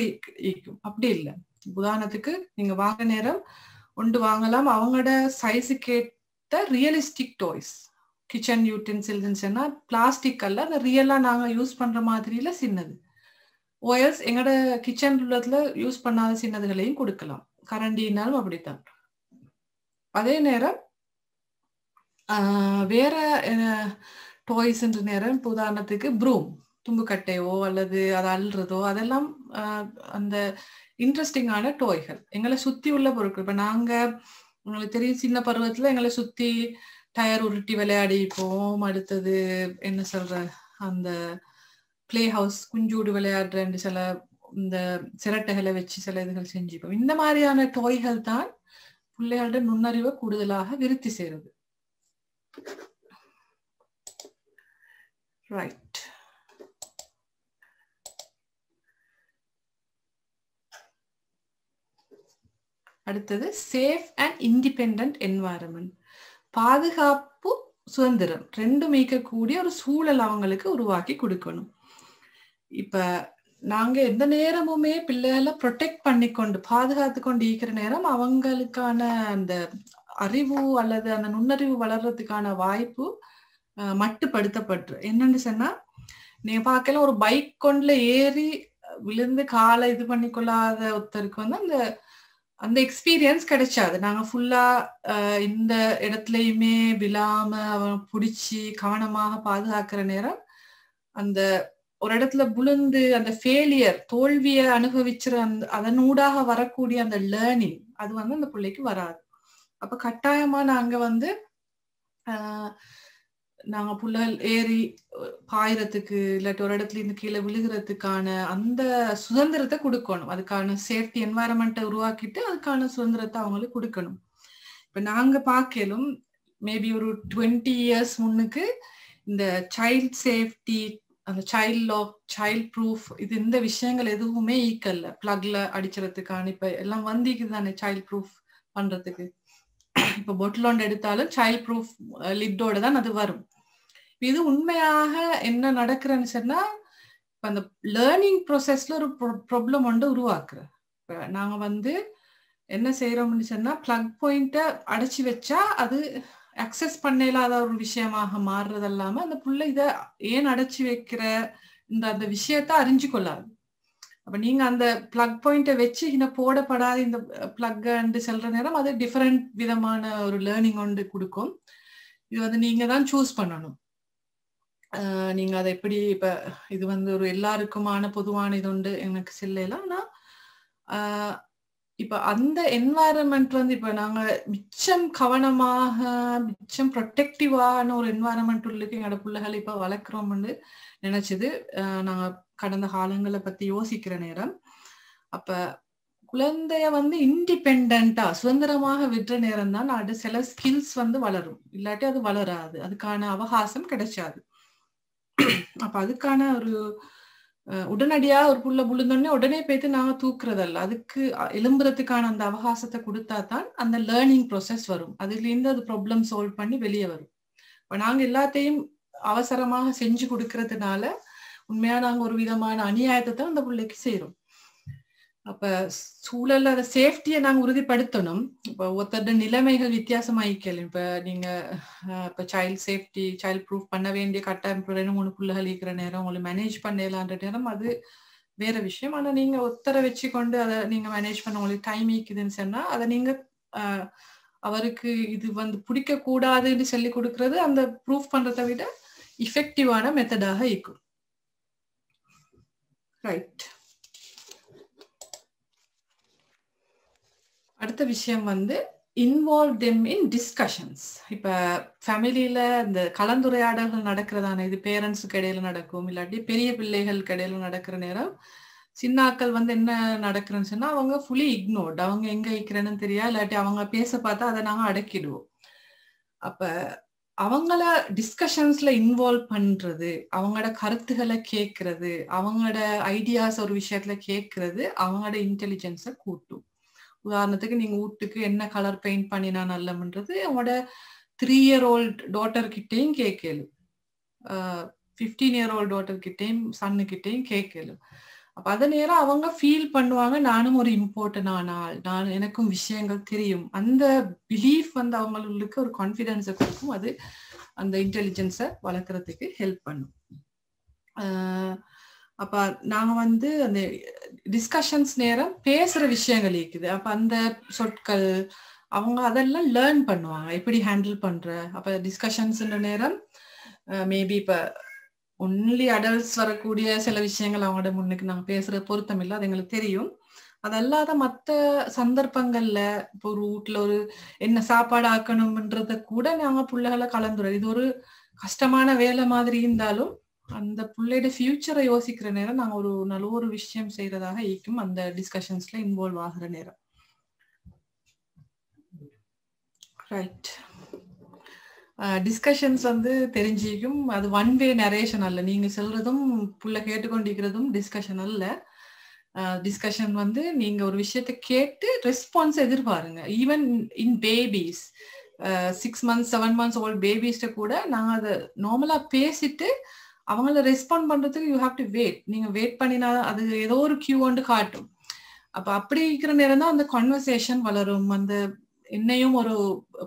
இருக்கும். அப்படி இல்லை. உதாரணத்துக்கு நீங்க வாங்க நேரம் ஒன்று வாங்கலாம், அவங்களோட சைஸுக்கு ஏற்ற realistic toys, kitchen utensils, plastic அல்ல, அதை ரியலா நாங்க யூஸ் பண்ற மாதிரில சின்னது. ஓஎஸ் எங்களோட கிச்சன் உள்ளத்துல யூஸ் பண்ணாத சின்னதுகளையும் கொடுக்கலாம். கரண்டினாலும் அப்படித்தான். அதே நேரம் வேற டாய்ஸ் நேரம் இப்போ உதாரணத்துக்கு ப்ரூம், தும்புக்கட்டையோ அல்லது அதை அள்ளுறதோ, அதெல்லாம் அந்த இன்ட்ரெஸ்டிங்கான டாய்கள். எங்களை சுத்தி உள்ள பொருட்கள். இப்ப நாங்க உங்களுக்கு தெரியும், சின்ன பருவத்துல எங்களை சுத்தி டயர் உருட்டி விளையாடிப்போம். அடுத்தது என்ன சொல்ற, அந்த பிளே ஹவுஸ், குஞ்சூடு விளையாடுற சில இந்த சிரட்டைகளை வச்சு சில இதுகள் செஞ்சுப்போம். இந்த மாதிரியான டாய்கள் தான் பிள்ளைகளோட நுண்ணறிவை கூடுதலாக விருத்தி செய்யறது. ரைட். அடுத்தது சேஃப் அண்ட் இண்டிபெண்டன்ட் என்வாயரன்மெண்ட். பாதுகாப்பு, சுதந்திரம் ரெண்டும் மீட்கக்கூடிய ஒரு சூழல் அவங்களுக்கு உருவாக்கி கொடுக்கணும். இப்ப நாங்க எந்த நேரமுமே பிள்ளைகளை ப்ரொடெக்ட் பண்ணிக்கொண்டு பாதுகாத்து கொண்டு இருக்கிற நேரம் அவங்களுக்கான அந்த அறிவு அல்லது அந்த நுண்ணறிவு வளர்றதுக்கான வாய்ப்பு மட்டுப்படுத்தப்பட்டு. என்னன்னு சொன்னா, நீங்க பார்க்கல ஒரு பைக் கொண்டுல ஏறி விழுந்து காலை இது பண்ணிக்கொள்ளாத ஒருத்தருக்கு அந்த அந்த எக்ஸ்பீரியன்ஸ் கிடைச்சாது. நாங்க ஃபுல்லா இந்த இடத்துலயுமே விழாம அவன் பிடிச்சி கவனமாக பாதுகாக்கிற நேரம் அந்த ஒரு இடத்துல விழுந்து அந்த ஃபெயிலியர், தோல்வியை அனுபவிச்சுற அந்த அதனூடாக வரக்கூடிய அந்த லேர்னிங் அது அந்த பிள்ளைக்கு வராது. அப்ப கட்டாயமா நாங்க நாங்க புள்ளல் ஏறி பாயிரத்துக்கு இல்லாட்டி ஒரு இடத்துல இருந்து கீழே விழுகிறதுக்கான அந்த சுதந்திரத்தை கொடுக்கணும். அதுக்கான சேஃப்டி என்வாயரன்மெண்ட்டை உருவாக்கிட்டு அதுக்கான சுதந்திரத்தை அவங்களுக்கு கொடுக்கணும். இப்ப நாங்க பார்க்கலும் மேபி ஒரு 20 years முன்னுக்கு இந்த சைல்ட் சேஃப்டி, அந்த சைல்ட் லாக், சைல்ட் ப்ரூஃப், இது இந்த விஷயங்கள் எதுவுமே ஈக்கல்ல. பிளக்ல அடிச்சுறதுக்கான இப்ப எல்லாம் வந்திக்குது தானே சைல்ட் ப்ரூஃப் பண்றதுக்கு. இப்ப பொட்டில் எடுத்தாலும் சைல்ட் ப்ரூஃப் லிட்டோட தான் அது வரும். இது உண்மையாக என்ன நடக்குறன்னு சொன்னா, அந்த லேர்னிங் ப்ராசஸ்ல ஒரு ப்ராப்ளம் உருவாக்குற. நாங்க என்ன செய்யறோம்னு சொன்னா, பிளக் பாயிண்ட அடைச்சி வச்சா அது அக்சஸ் பண்ண இல்லாத ஒரு விஷயமாக மாறுறது இல்லாம அந்த புள்ள இதை ஏன் அடைச்சி வைக்கிற அந்த விஷயத்த அறிஞ்சு கொள்ளாது. அப்ப நீங்க அந்த பிளக் பாயிண்ட வச்சு போடப்படாத இந்த பிளக் சொல்ற நேரம் அது டிஃபரெண்ட் விதமான ஒரு லேர்னிங் கொடுக்கும். இது நீங்க தான் சூஸ் பண்ணணும். நீங்க அதை எப்படி, இப்ப இது ஒரு எல்லாருக்குமான பொதுவான இது எனக்கு சொல்லலாம். ஆனா இப்ப அந்த என்வாயரன்மெண்ட் இப்ப நாங்க மிச்சம் கவனமாக மிச்சம் ப்ரொடெக்டிவான ஒரு என்வாயரன்மெண்ட் உள்ளுக்கு எங்களோட பிள்ளைகள் இப்ப வளர்க்குறோம்னு நினைச்சது நாங்க கடந்த காலங்களை பத்தி யோசிக்கிற நேரம். அப்ப குழந்தைய இண்டிபெண்டா சுதந்திரமாக விடுற நேரம் தான் அது சில ஸ்கில்ஸ் வளரும். இல்லாட்டி அது வளராது, அதுக்கான அவகாசம் கிடைச்சாது. அப்ப அதுக்கான ஒரு உடனடியா ஒரு புள்ள விழுந்தோடனே உடனே போயிட்டு நாங்க தூக்குறதல்ல, அதுக்கு எழும்புறதுக்கான அந்த அவகாசத்தை கொடுத்தா தான் அந்த லேர்னிங் ப்ராசஸ் வரும். அதுல இருந்து அது ப்ராப்ளம் சால்வ் பண்ணி வெளியே வரும். இப்ப நாங்க எல்லாத்தையும் அவசரமாக செஞ்சு கொடுக்கறதுனால உண்மையா நாங்க ஒரு விதமான அநியாயத்தை தான் அந்த பிள்ளைக்கு செய்யறோம். அப்ப சூழல்ல அந்த சேஃப்டியை நாங்க உறுதிப்படுத்தணும். இப்ப ஒருத்தர நிலைமைகள் வித்தியாசமாயிக்கலும். இப்ப நீங்க இப்ப சைல்ட் சேஃப்டி, சைல்ட் ப்ரூஃப் பண்ண வேண்டிய கட்டாயம் 2-3 பிள்ளைகள் இருக்கிற நேரம் உங்களுக்கு மேனேஜ் பண்ணலான்ற நேரம் அது வேற விஷயம். ஆனா நீங்க ஒத்தரை வச்சு கொண்டு அதை நீங்க மேனேஜ் பண்ண உங்களுக்கு டைம் இருக்குதுன்னு சொன்னா அதை நீங்க அவருக்கு இது பிடிக்க கூடாதுன்னு சொல்லி கொடுக்கறது அந்த ப்ரூஃப் பண்றதை விட இஃபெக்டிவான மெத்தடாக இருக்கும். ரைட். அடுத்த விஷயம் இன்வால்வ் தெம் இன் டிஸ்கஷன்ஸ். இப்ப ஃபேமிலியில இந்த கலந்துரையாடல்கள் நடக்கிறதான இது பேரண்ட்ஸுக்கு இடையில நடக்கும், இல்லாட்டி பெரிய பிள்ளைகளுக்கு இடையில நடக்கிற நேரம் சின்னாக்கள் என்ன நடக்கிறேன்னு சொன்னா அவங்க ஃபுல்லி இக்னோர்ட். அவங்க எங்க இருக்கிறேன்னு தெரியா, இல்லாட்டி அவங்க பேச பார்த்தா அதை நாங்க அடக்கிடுவோம். அப்ப அவங்கள டிஸ்கஷன்ஸ்ல இன்வால்வ் பண்றது, அவங்களோட கருத்துக்களை கேட்கறது, அவங்களோட ஐடியாஸ் ஒரு விஷயத்துல கேட்கறது அவங்களோட இன்டெலிஜென்ஸை கூட்டும். உதாரணத்துக்கு நீங்க வீட்டுக்கு என்ன கலர் பெயிண்ட் பண்ணினா நல்லம்ன்றது அவங்களோட 3-year-old டாட்டர் கிட்டையும் கேட்கலும், 15-year-old டாட்டர் கிட்டையும் சன்னு கிட்டையும் கேட்கலும். அப்ப அத நேரம் அவங்க ஃபீல் பண்ணுவாங்க, நானும் ஒரு இம்பார்ட்டன்டான ஆள், நான் எனக்கும் விஷயங்கள் தெரியும். அந்த பிலீஃப் அவங்களுக்கு ஒரு கான்ஃபிடென்ஸை கொடுக்கும். அது அந்த இன்டெலிஜென்ஸை வளர்க்கறதுக்கு ஹெல்ப் பண்ணும். அப்ப நாங்க அந்த டிஸ்கஷன்ஸ் நேரம் பேசுற விஷயங்கள் இருக்குது. அப்ப அந்த சொற்கள் அவங்க அதெல்லாம் லேர்ன் பண்ணுவாங்க, எப்படி ஹேண்டில் பண்ற. அப்ப டிஸ்கஷன்ஸ் நேரம் மேபி இப்ப ஒன்லி அடல்ட்ஸ் வரக்கூடிய சில விஷயங்கள் அவங்களோட முன்னுக்கு நாங்க பேசுற பொருத்தம் இல்லை, அது எங்களுக்கு தெரியும். அதல்லாத மற்ற சந்தர்ப்பங்கள்ல இப்போ ஒரு வீட்டுல ஒரு என்ன சாப்பாடு ஆக்கணும்ன்றத கூட நாங்க பிள்ளைகளை கலந்துரும். இது ஒரு கஷ்டமான வேலை மாதிரி இருந்தாலும் அந்த பிள்ளையோட ஃபியூச்சரை யோசிக்கிற நேரம் நாங்க ஒரு நல்ல ஒரு விஷயம் செய்யறதாக இருக்கும் அந்த டிஸ்கஷன்ஸ்ல இன்வால்வ் ஆகிற நேரம். ரைட். டிஸ்கஷன்ஸ் தெரிஞ்சிக்கும். அது ஒன் வே நரேஷன் அல்ல, நீங்க சொல்றதும் புள்ள கேட்டுக்கொண்டிருக்கிறதும் டிஸ்கஷன் அல்ல. டிஸ்கஷன் நீங்க ஒரு விஷயத்தை கேட்டு ரெஸ்பான்ஸ் எதிர்பாருங்க. Even in babies, 6 months 7 months old பேபிஸ்ட கூட நாங்க அதை நார்மலா பேசிட்டு அவங்கள ரெஸ்பாண்ட் பண்றதுக்கு யூ ஹாவ் டு வெயிட். நீங்க வெயிட் பண்ணினா அது ஏதோ ஒரு கியூ ஒன்று காட்டும். அப்ப அப்படி இருக்கிற நேரம் தான் அந்த கான்வர்சேஷன் வளரும். அந்த என்னையும் ஒரு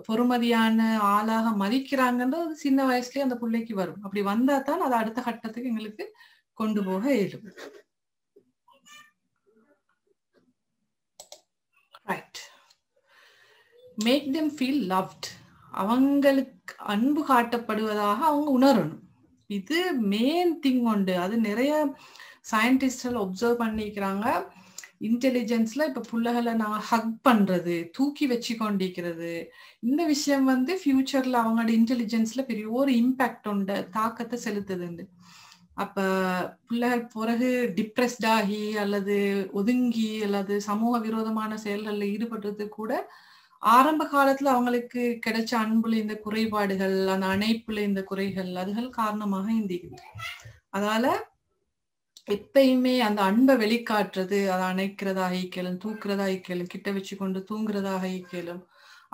பொறுமதியான ஆளாக மதிக்கிறாங்கன்றது சின்ன வயசுலயே அந்த பிள்ளைக்கு வரும். அப்படி வந்தா தான் அதை அடுத்த கட்டத்துக்கு எங்களுக்கு கொண்டு போக இயலும். Right. Make them feel loved. அவங்களுக்கு அன்பு காட்டப்படுவதாக அவங்க உணரணும். இது மெயின் திங் உண்டு. அது நிறைய சயின்டிஸ்ட்கள் ஒப்சர்வ் பண்ணிக்கிறாங்க. இன்டெலிஜென்ஸ்ல இப்ப பிள்ளைகளை நாங்க ஹக் பண்றது, தூக்கி வச்சு கொண்டிருக்கிறது, இந்த விஷயம் ஃபியூச்சர்ல அவங்களோட இன்டெலிஜென்ஸ்ல பெரிய ஒரு இம்பாக்ட் உண்டு, தாக்கத்தை செலுத்துதுண்டு. அப்ப பிள்ளைகள் பிறகு டிப்ரெஸ்ட் ஆகி அல்லது ஒதுங்கி அல்லது சமூக விரோதமான செயல்கள்ல ஈடுபடுறது கூட ஆரம்ப காலத்துல அவங்களுக்கு கிடைச்ச அன்புல இந்த குறைபாடுகள், அந்த அணைப்புல இந்த குறைகள், அதுகள் காரணமாக இந்திக்குது. அதனால எப்பயுமே அந்த அன்பை வெளிக்காட்டுறது, அதை அணைக்கிறதாக ஈக்கலும், தூக்குறதா ஈக்கலும், கிட்ட வச்சு கொண்டு தூங்குறதாக ஈக்கலும்,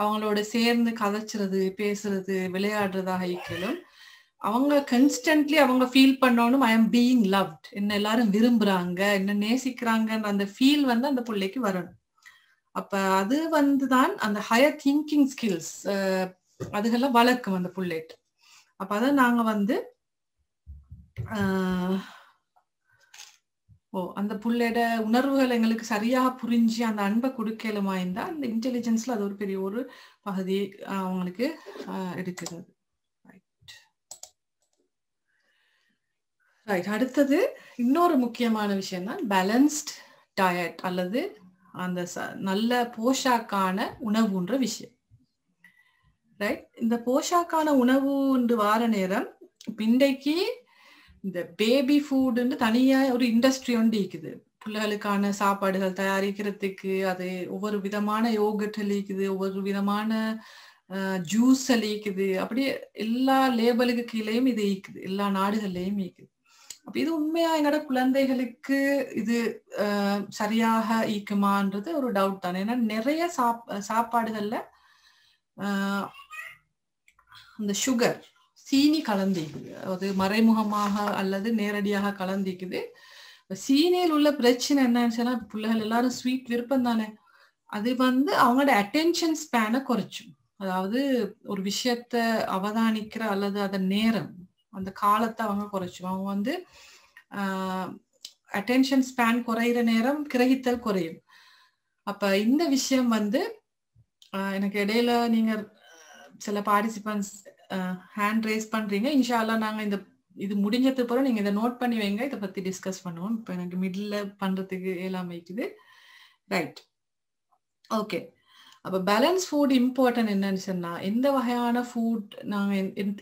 அவங்களோட சேர்ந்து கதைச்சுறது, பேசுறது, விளையாடுறதாக ஈக்கலும், அவங்க கன்ஸ்டன்ட்லி அவங்க ஃபீல் பண்ணணும் ஐ எம் பீயிங் லவ்ட், என்ன எல்லாரும் விரும்புறாங்க, என்ன நேசிக்கிறாங்கன்ற அந்த ஃபீல் அந்த பிள்ளைக்கு வரணும். அப்ப அது தான் அந்த ஹையர் திங்கிங் ஸ்கில்ஸ் அதுகெல்லாம் வளர்க்கும் அந்த பிள்ளைட்டு. அப்ப அதான் நாங்க அந்த பிள்ளையோட உணர்வுகள் எங்களுக்கு சரியாக புரிஞ்சு அந்த அன்பை கொடுக்கலுமா இருந்தா அந்த இன்டெலிஜென்ஸ்ல அது ஒரு பெரிய ஒரு பகுதி அவங்களுக்கு எடுக்கிறது. ரைட். அடுத்தது இன்னொரு முக்கியமான விஷயம் தான் பேலன்ஸ்ட் டயட் அல்லது அந்த நல்ல போஷாக்கான உணவுன்ற விஷயம். ரைட். இந்த போஷாக்கான உணவு வார நேரம் இன்றைக்கு இந்த பேபி ஃபுட்னு தனியா ஒரு இண்டஸ்ட்ரி ஒன்று இருக்குது. பிள்ளைகளுக்கான சாப்பாடுகள் தயாரிக்கிறதுக்கு அது ஒவ்வொரு விதமான யோகட் இருக்குது, ஒவ்வொரு விதமான ஜூஸ் ஈக்குது, அப்படி எல்லா லேபலுக்கு கீழேயும் இது ஈக்குது, எல்லா நாடுகள்லயும் ஈக்குது. அப்ப இது உண்மையா எங்களோட குழந்தைகளுக்கு இது சரியாக ஈக்குமான்றது ஒரு டவுட் தான். ஏன்னா நிறைய சாப்பாடுகள்ல அந்த சுகர், சீனி கலந்திக்குது, அது மறைமுகமாக அல்லது நேரடியாக கலந்திக்குது. சீனியில் உள்ள பிரச்சனை என்னன்னு சொன்னா, பிள்ளைகள் எல்லாரும் ஸ்வீட் விருப்பம் தானே, அது அவங்களோட அட்டென்ஷன் ஸ்பேனை குறைச்சும். அதாவது ஒரு விஷயத்த அவதானிக்கிற அல்லது அதன் நேரம், அந்த காலத்தை அவங்க குறைச்சும். அவங்க அட்டென்ஷன் ஸ்பேன் குறையிற நேரம் கிரகித்தல் குறையும். அப்ப இந்த விஷயம் எனக்கு இடையில நீங்க சில பார்ட்டிசிபென்ட்ஸ் ஹேண்ட் ரேஸ் பண்றீங்க. இன்ஷா அல்லாஹ் நாங்க இது முடிஞ்சதுக்கு அப்புறம் நீங்க இதை நோட் பண்ணி வைங்க, இதை பத்தி டிஸ்கஸ் பண்ணுவோம். இப்ப எனக்கு மிடில் பண்றதுக்கு எல்லாம் வைக்குது. Right, okay. அப்ப பேலன்ஸ் ஃபுட் இம்பார்ட்டன்ட் என்னன்னு சொன்னா, எந்த வகையான ஃபுட் நாங்க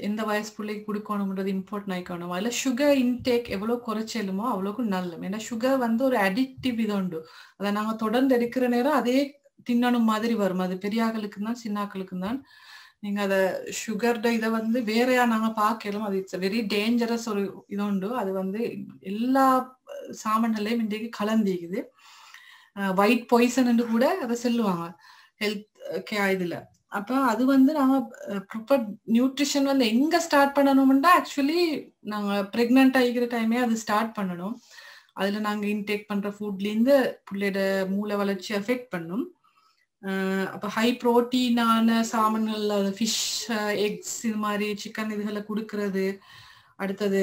எந்த வயசு பிள்ளைக்கு கொடுக்கணும்ன்றது இம்பார்ட்டன் ஆயிக்கணும். அதுல சுகர் இன்டேக் எவ்வளவு குறைச்சலுமோ அவ்வளவுக்கு நல்லது. ஏன்னா சுகர் ஒரு அடிக்டிவ் இது உண்டு. அதை நாங்க தொடர்ந்து எடுக்கிற நேரம் அதே தின்னணும் மாதிரி வரும். அது பெரியாக்களுக்கு தான் சின்னாக்களுக்கு தான். நீங்க அத சுகர்ட இதை வேறையா நாங்க பார்க்கலாம். அது இட்ஸ் வெரி டேஞ்சரஸ் ஒரு இது உண்டு. அது எல்லா சாமான்களையும் இன்றைக்கு கலந்திக்குது. ஒயிட் பாய்சன் என்று கூட அதை சொல்லுவாங்க ஹெல்த் இதுல. அப்ப அது நாங்க ப்ராப்பர் நியூட்ரிஷன் எங்க ஸ்டார்ட் பண்ணணும்னா, ஆக்சுவலி நாங்க பிரெக்னன்ட் ஆகிக்கிற டைமே அது ஸ்டார்ட் பண்ணணும். அதுல நாங்க இன்டேக் பண்ற ஃபுட்ல இருந்து பிள்ளையோட மூளை வளர்ச்சி அஃபெக்ட் பண்ணும். அப்ப ஹை புரோட்டீனான சாமான்கள்ல ஃபிஷ், எக்ஸ், இது மாதிரி சிக்கன் இதுகளை கொடுக்கறது, அடுத்தது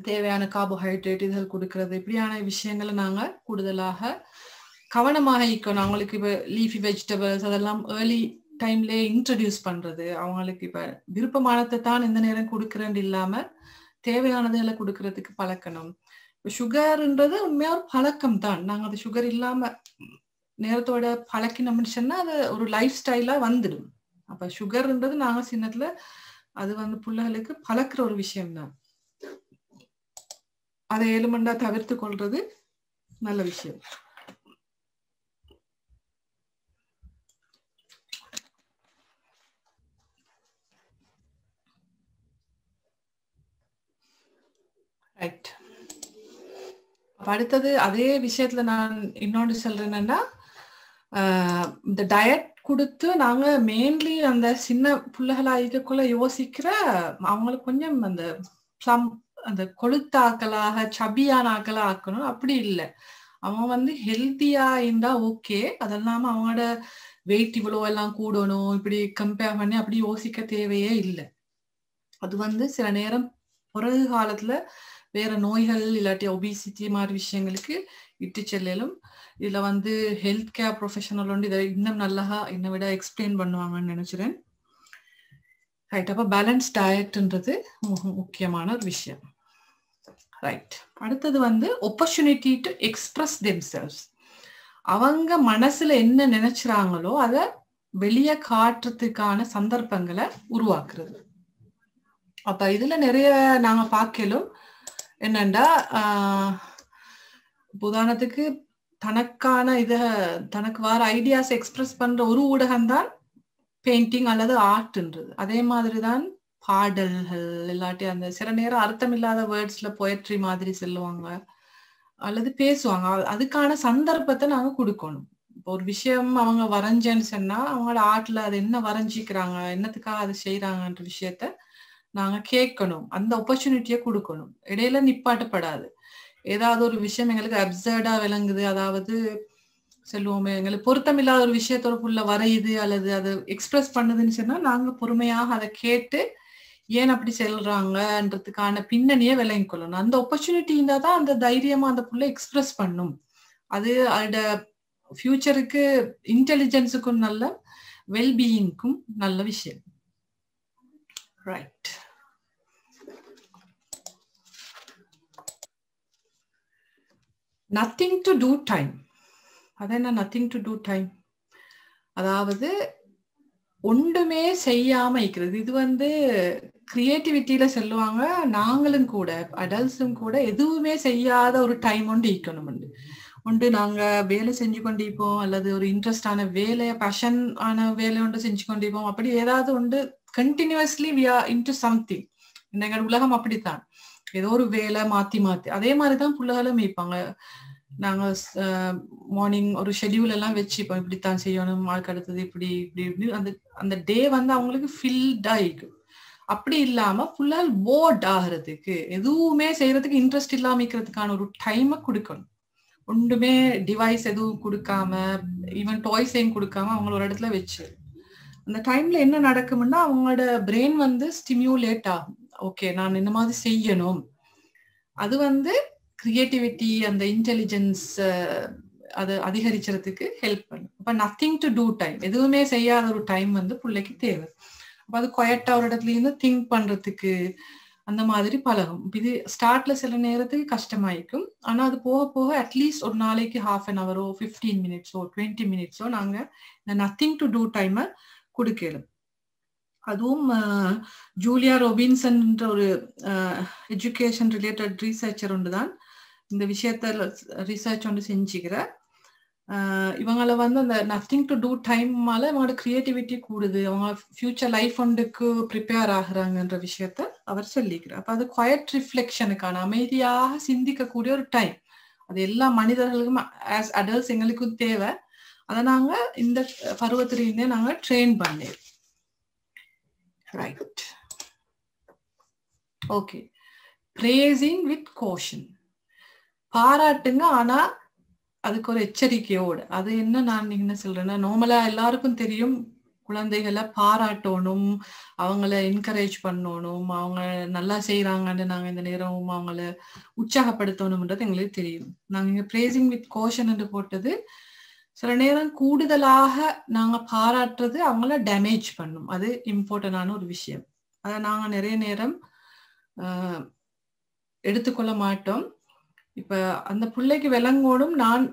தேவையான கார்போஹைட்ரேட் இதுகள் கொடுக்கறது, இப்படியான விஷயங்களை நாங்க கூடுதலாக கவனமாக இருக்கணும். அவங்களுக்கு இப்ப லீஃபி வெஜிடபிள்ஸ் அதெல்லாம் ஏர்லி டைம்ல இன்ட்ரடியூஸ் பண்றது, அவங்களுக்கு இப்ப விருப்பமானதை தான் இந்த நேரம் கொடுக்கறேன் இல்லாம தேவையானதுகளை கொடுக்கறதுக்கு பழக்கணும். சுகர்ன்றது உண்மையா ஒரு பழக்கம் தான். நாங்க அது சுகர் இல்லாம நேரத்தோட பழக்கினோம்னு சொன்னா அது ஒரு லைஃப் ஸ்டைலா வந்துடும். அப்ப சுகர்ன்றது நாங்க சின்னத்துல அது பிள்ளைகளுக்கு பழக்கிற ஒரு விஷயம் தான். அதை எலுமெண்டா தவிர்த்து கொள்றது நல்ல விஷயம். ரைட். அடுத்தது அதே விஷயத்துல நான் இன்னொன்று சொல்றேன்னா, இந்த டயட் கொடுத்து நாங்க மெயின்லி அந்த சின்ன பிள்ளைகளா இருக்கக்குள்ள யோசிக்கிற அவங்களுக்கு கொஞ்சம் அந்த பிளம் அந்த கொளுத்தாக்களாக சபியான ஆக்களா ஆக்கணும், அப்படி இல்லை. அவன் ஹெல்த்தியா இருந்தா ஓகே. அதெல்லாம அவங்களோட வெயிட் இவ்வளோ எல்லாம் கூடணும் இப்படி கம்பேர் பண்ணி அப்படி யோசிக்க தேவையே இல்லை. அது சில நேரம் பிறகு காலத்துல வேற நோய்கள் இல்லாட்டி ஒபிசிட்டி மாதிரி விஷயங்களுக்கு இட்டு செல்லும். இதுல ஹெல்த் கேர் ப்ரொஃபஷனல் இதை இன்னும் நல்லா என்னை விட எக்ஸ்பிளைன் பண்ணுவாங்கன்னு நினைக்கிறேன். ரைட். அப்ப பேலன்ஸ் டயட்ன்றது முக்கியமான ஒரு விஷயம். ரைட். அடுத்தது ஆப்பர்ச்சுனிட்டி டு எக்ஸ்பிரஸ் தெம்செல்வ்ஸ். அவங்க மனசுல என்ன நினைச்சுறாங்களோ அதை வெளியே காட்டுறதுக்கான சந்தர்ப்பங்களை உருவாக்குறது. அப்ப இதுல நிறைய நாங்க பார்க்கலும் என்னண்டா, உதாரணத்துக்கு தனக்கான தனக்கு வர ஐடியாஸ் எக்ஸ்பிரஸ் பண்ற ஒரு ஊடகம் தான் பெயிண்டிங் அல்லது ஆர்ட்ன்றது. அதே மாதிரிதான் பாடல்கள், இல்லாட்டி அந்த சில நேரம் அர்த்தம் இல்லாத வேர்ட்ஸ்ல போயட்ரி மாதிரி சொல்லுவாங்க அல்லது பேசுவாங்க. அதுக்கான சந்தர்ப்பத்தை நாங்க கொடுக்கணும். இப்போ ஒரு விஷயம் அவங்க வரைஞ்சேன்னு சொன்னா அவங்களோட ஆர்ட்ல அது என்ன வரைஞ்சிக்கிறாங்க, என்னத்துக்காக அதை செய்யறாங்கன்ற விஷயத்த நாங்க கேட்கணும். அந்த ஆப்பர்ச்சுனிட்டியை கொடுக்கணும். இடையில நிப்பாட்டப்படாது. ஏதாவது ஒரு விஷயம் எங்களுக்கு அப்சர்டா விளங்குது, அதாவது சொல்லுவோமே எங்களுக்கு பொருத்தமில்லாத ஒரு விஷயத்தோட புள்ள வரையுது அல்லது அதை எக்ஸ்பிரஸ் பண்ணுதுன்னு சொன்னா நாங்க பொறுமையாக அதை கேட்டு ஏன் அப்படி சொல்றாங்கன்றதுக்கான பின்னணியை விளங்கி கொள்ளணும். அந்த ஆப்பர்ச்சுனிட்டி இருந்தா தான் அந்த தைரியமா அந்த புள்ள எக்ஸ்பிரஸ் பண்ணும். அது அதோட ஃபியூச்சருக்கு இன்டெலிஜென்ஸுக்கும் நல்ல, வெல்பீயிங்க்கும் நல்ல விஷயம். Right. Nothing to do time. அது என்ன நத்திங் டு டூ டைம்? அதாவது ஒன்றுமே செய்யாம இருக்கிறது. இது கிரியேட்டிவிட்டியில சொல்லுவாங்க. நாங்களும் கூட அடல்ட்ஸும் கூட எதுவுமே செய்யாத ஒரு டைம் ஒன்று ஈக்கணும். உண்டு நாங்க வேலை செஞ்சு கொண்டிருப்போம், அல்லது ஒரு இன்ட்ரெஸ்டான வேலைய பேஷன் ஆன வேலை ஒன்று செஞ்சு கொண்டிருப்போம். அப்படி ஏதாவது ஒன்று continuously we are into something. எங்க உலகம் அப்படித்தான், ஏதோ ஒரு வேலை மாத்தி மாத்தி. அதே மாதிரிதான் பிள்ளைகளும் மீப்பாங்க. நாங்க மார்னிங் ஒரு ஷெட்யூல் எல்லாம் வச்சுப்போம், இப்படித்தான் செய்யணும், ஆளுக்கு அடுத்தது இப்படி இப்படி இப்படி. அந்த அந்த டே வந்து அவங்களுக்கு ஃபில்ட் ஆயிக்கும். அப்படி இல்லாம ஃபுல்லால் போர்ட் ஆகிறதுக்கு, எதுவுமே செய்யறதுக்கு இன்ட்ரெஸ்ட் இல்லாம இருக்கிறதுக்கான ஒரு டைமை கொடுக்கணும். ஒன்றுமே டிவைஸ் எதுவும் கொடுக்காம, ஈவன் டாய்ஸையும் கொடுக்காம அவங்கள ஒரு இடத்துல வச்சு அந்த டைம்ல என்ன நடக்கும்னா அவங்களோட பிரெயின் வந்து ஸ்டிமுலேட் ஆகும். ஓகே, நான் இந்த மாதிரி செய்யணும். அது வந்து கிரியேட்டிவிட்டி, அந்த இன்டெலிஜென்ஸ் அது அதிகரிக்கிறதுக்கு ஹெல்ப் பண்ணும். அப்ப நத்திங் டு டூ டைம், எதுவுமே செய்யாத ஒரு டைம் வந்து பிள்ளைக்கு தேவை. அப்ப அது குவைட்டா ஒரு இடத்துல இருந்து திங்க் பண்றதுக்கு அந்த மாதிரி பழகும். இது ஸ்டார்ட்ல சில நேரத்துக்கு கஷ்டமாயிருக்கும், ஆனா அது போக போக அட்லீஸ்ட் ஒரு நாளைக்கு 1/2 an hour 15 minutes 20 minutes நாங்க இந்த நத்திங் டு டூ டைமை கொடுக்கலும். அதுவும் ஜூலியா ரொபின்சன் ஒரு எஜுகேஷன் ரிலேட்டட் ரீசர்ச்சர் ஒன்று தான் இந்த விஷயத்த ரிசர்ச் ஒன்று செஞ்சுக்கிற. இவங்களை வந்து அந்த நத்திங் டு டூ டைமால அவங்களோட கிரியேட்டிவிட்டி கூடுது, அவங்க ஃபியூச்சர் லைஃப் ஒன்றுக்கு ப்ரிப்பேர் ஆகுறாங்கன்ற விஷயத்த அவர் சொல்லிக்கிறார். அப்ப அது குவைட் ரிஃப்ளெக்ஷனுக்கான, அமைதியாக சிந்திக்கக்கூடிய ஒரு டைம். அது எல்லா மனிதர்களுக்கும் ஆஸ் அடல்ட்ஸ் எங்களுக்கும் தேவை. அதை நாங்க இந்த பருவத்திலிருந்தே நாங்க ட்ரெயின் பண்ணேன். Right, okay. பிரேசிங் வித் கோஷன், பாராட்டுங்க, ஆனா அதுக்கு ஒரு எச்சரிக்கையோடு. அது என்ன நான் என்ன சொல்றேன்னா, நார்மலா எல்லாருக்கும் தெரியும் குழந்தைகளை பாராட்டணும், அவங்கள என்கரேஜ் பண்ணணும், அவங்க நல்லா செய்யறாங்கன்னு நாங்க இந்த நேரம் அவங்கள உற்சாகப்படுத்தணும்ன்றது எங்களுக்கு தெரியும். நாங்க இங்க பிரேசிங் வித் கோஷன் என்று போட்டது சில நேரம் கூடுதலாக நாங்க பாராட்டுறது அவங்கள டேமேஜ் பண்ணும். அது இம்பார்ட்டன்டான ஒரு விஷயம். அதை நாங்க நிறைய நேரம் எடுத்துக்கொள்ள மாட்டோம். இப்ப அந்த பிள்ளைக்கு விளங்கோடும், நான்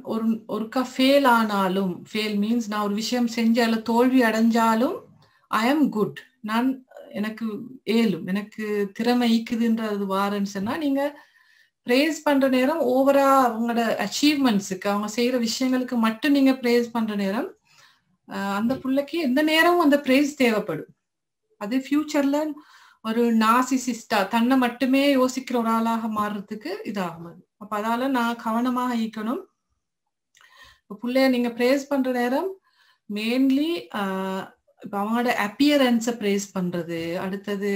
ஒருக்கா ஃபெயில் ஆனாலும், ஃபெயில் மீன்ஸ் நான் ஒரு விஷயம் செஞ்சால தோல்வி அடைஞ்சாலும் ஐ ஆம் குட், நான் எனக்கு ஏலும், எனக்கு திறமை ஈக்குதுன்றது வாரன்னு சொன்னா நீங்க பிரேஸ் பண்ற நேரம் ஓவரா அவங்களோட அச்சீவ்மெண்ட்ஸுக்கு, அவங்க செய்யற விஷயங்களுக்கு மட்டும் நீங்க பிரேஸ் பண்ற நேரம் அந்த பிள்ளைக்கு எந்த நேரமும் அந்த பிரேஸ் தேவைப்படும். அது ஃபியூச்சர்ல ஒரு நார்சிசிஸ்டா, தன்னை மட்டுமே யோசிக்கிற ஒரு ஆளாக மாறுறதுக்கு இதாகும். அப்ப அதால நான் கவனமாக ஈக்கணும். பிள்ளைய நீங்க பிரேஸ் பண்ற நேரம் மெயின்லி இப்ப அவங்களோட அப்பியரன்ஸை பிரேஸ் பண்றது, அடுத்தது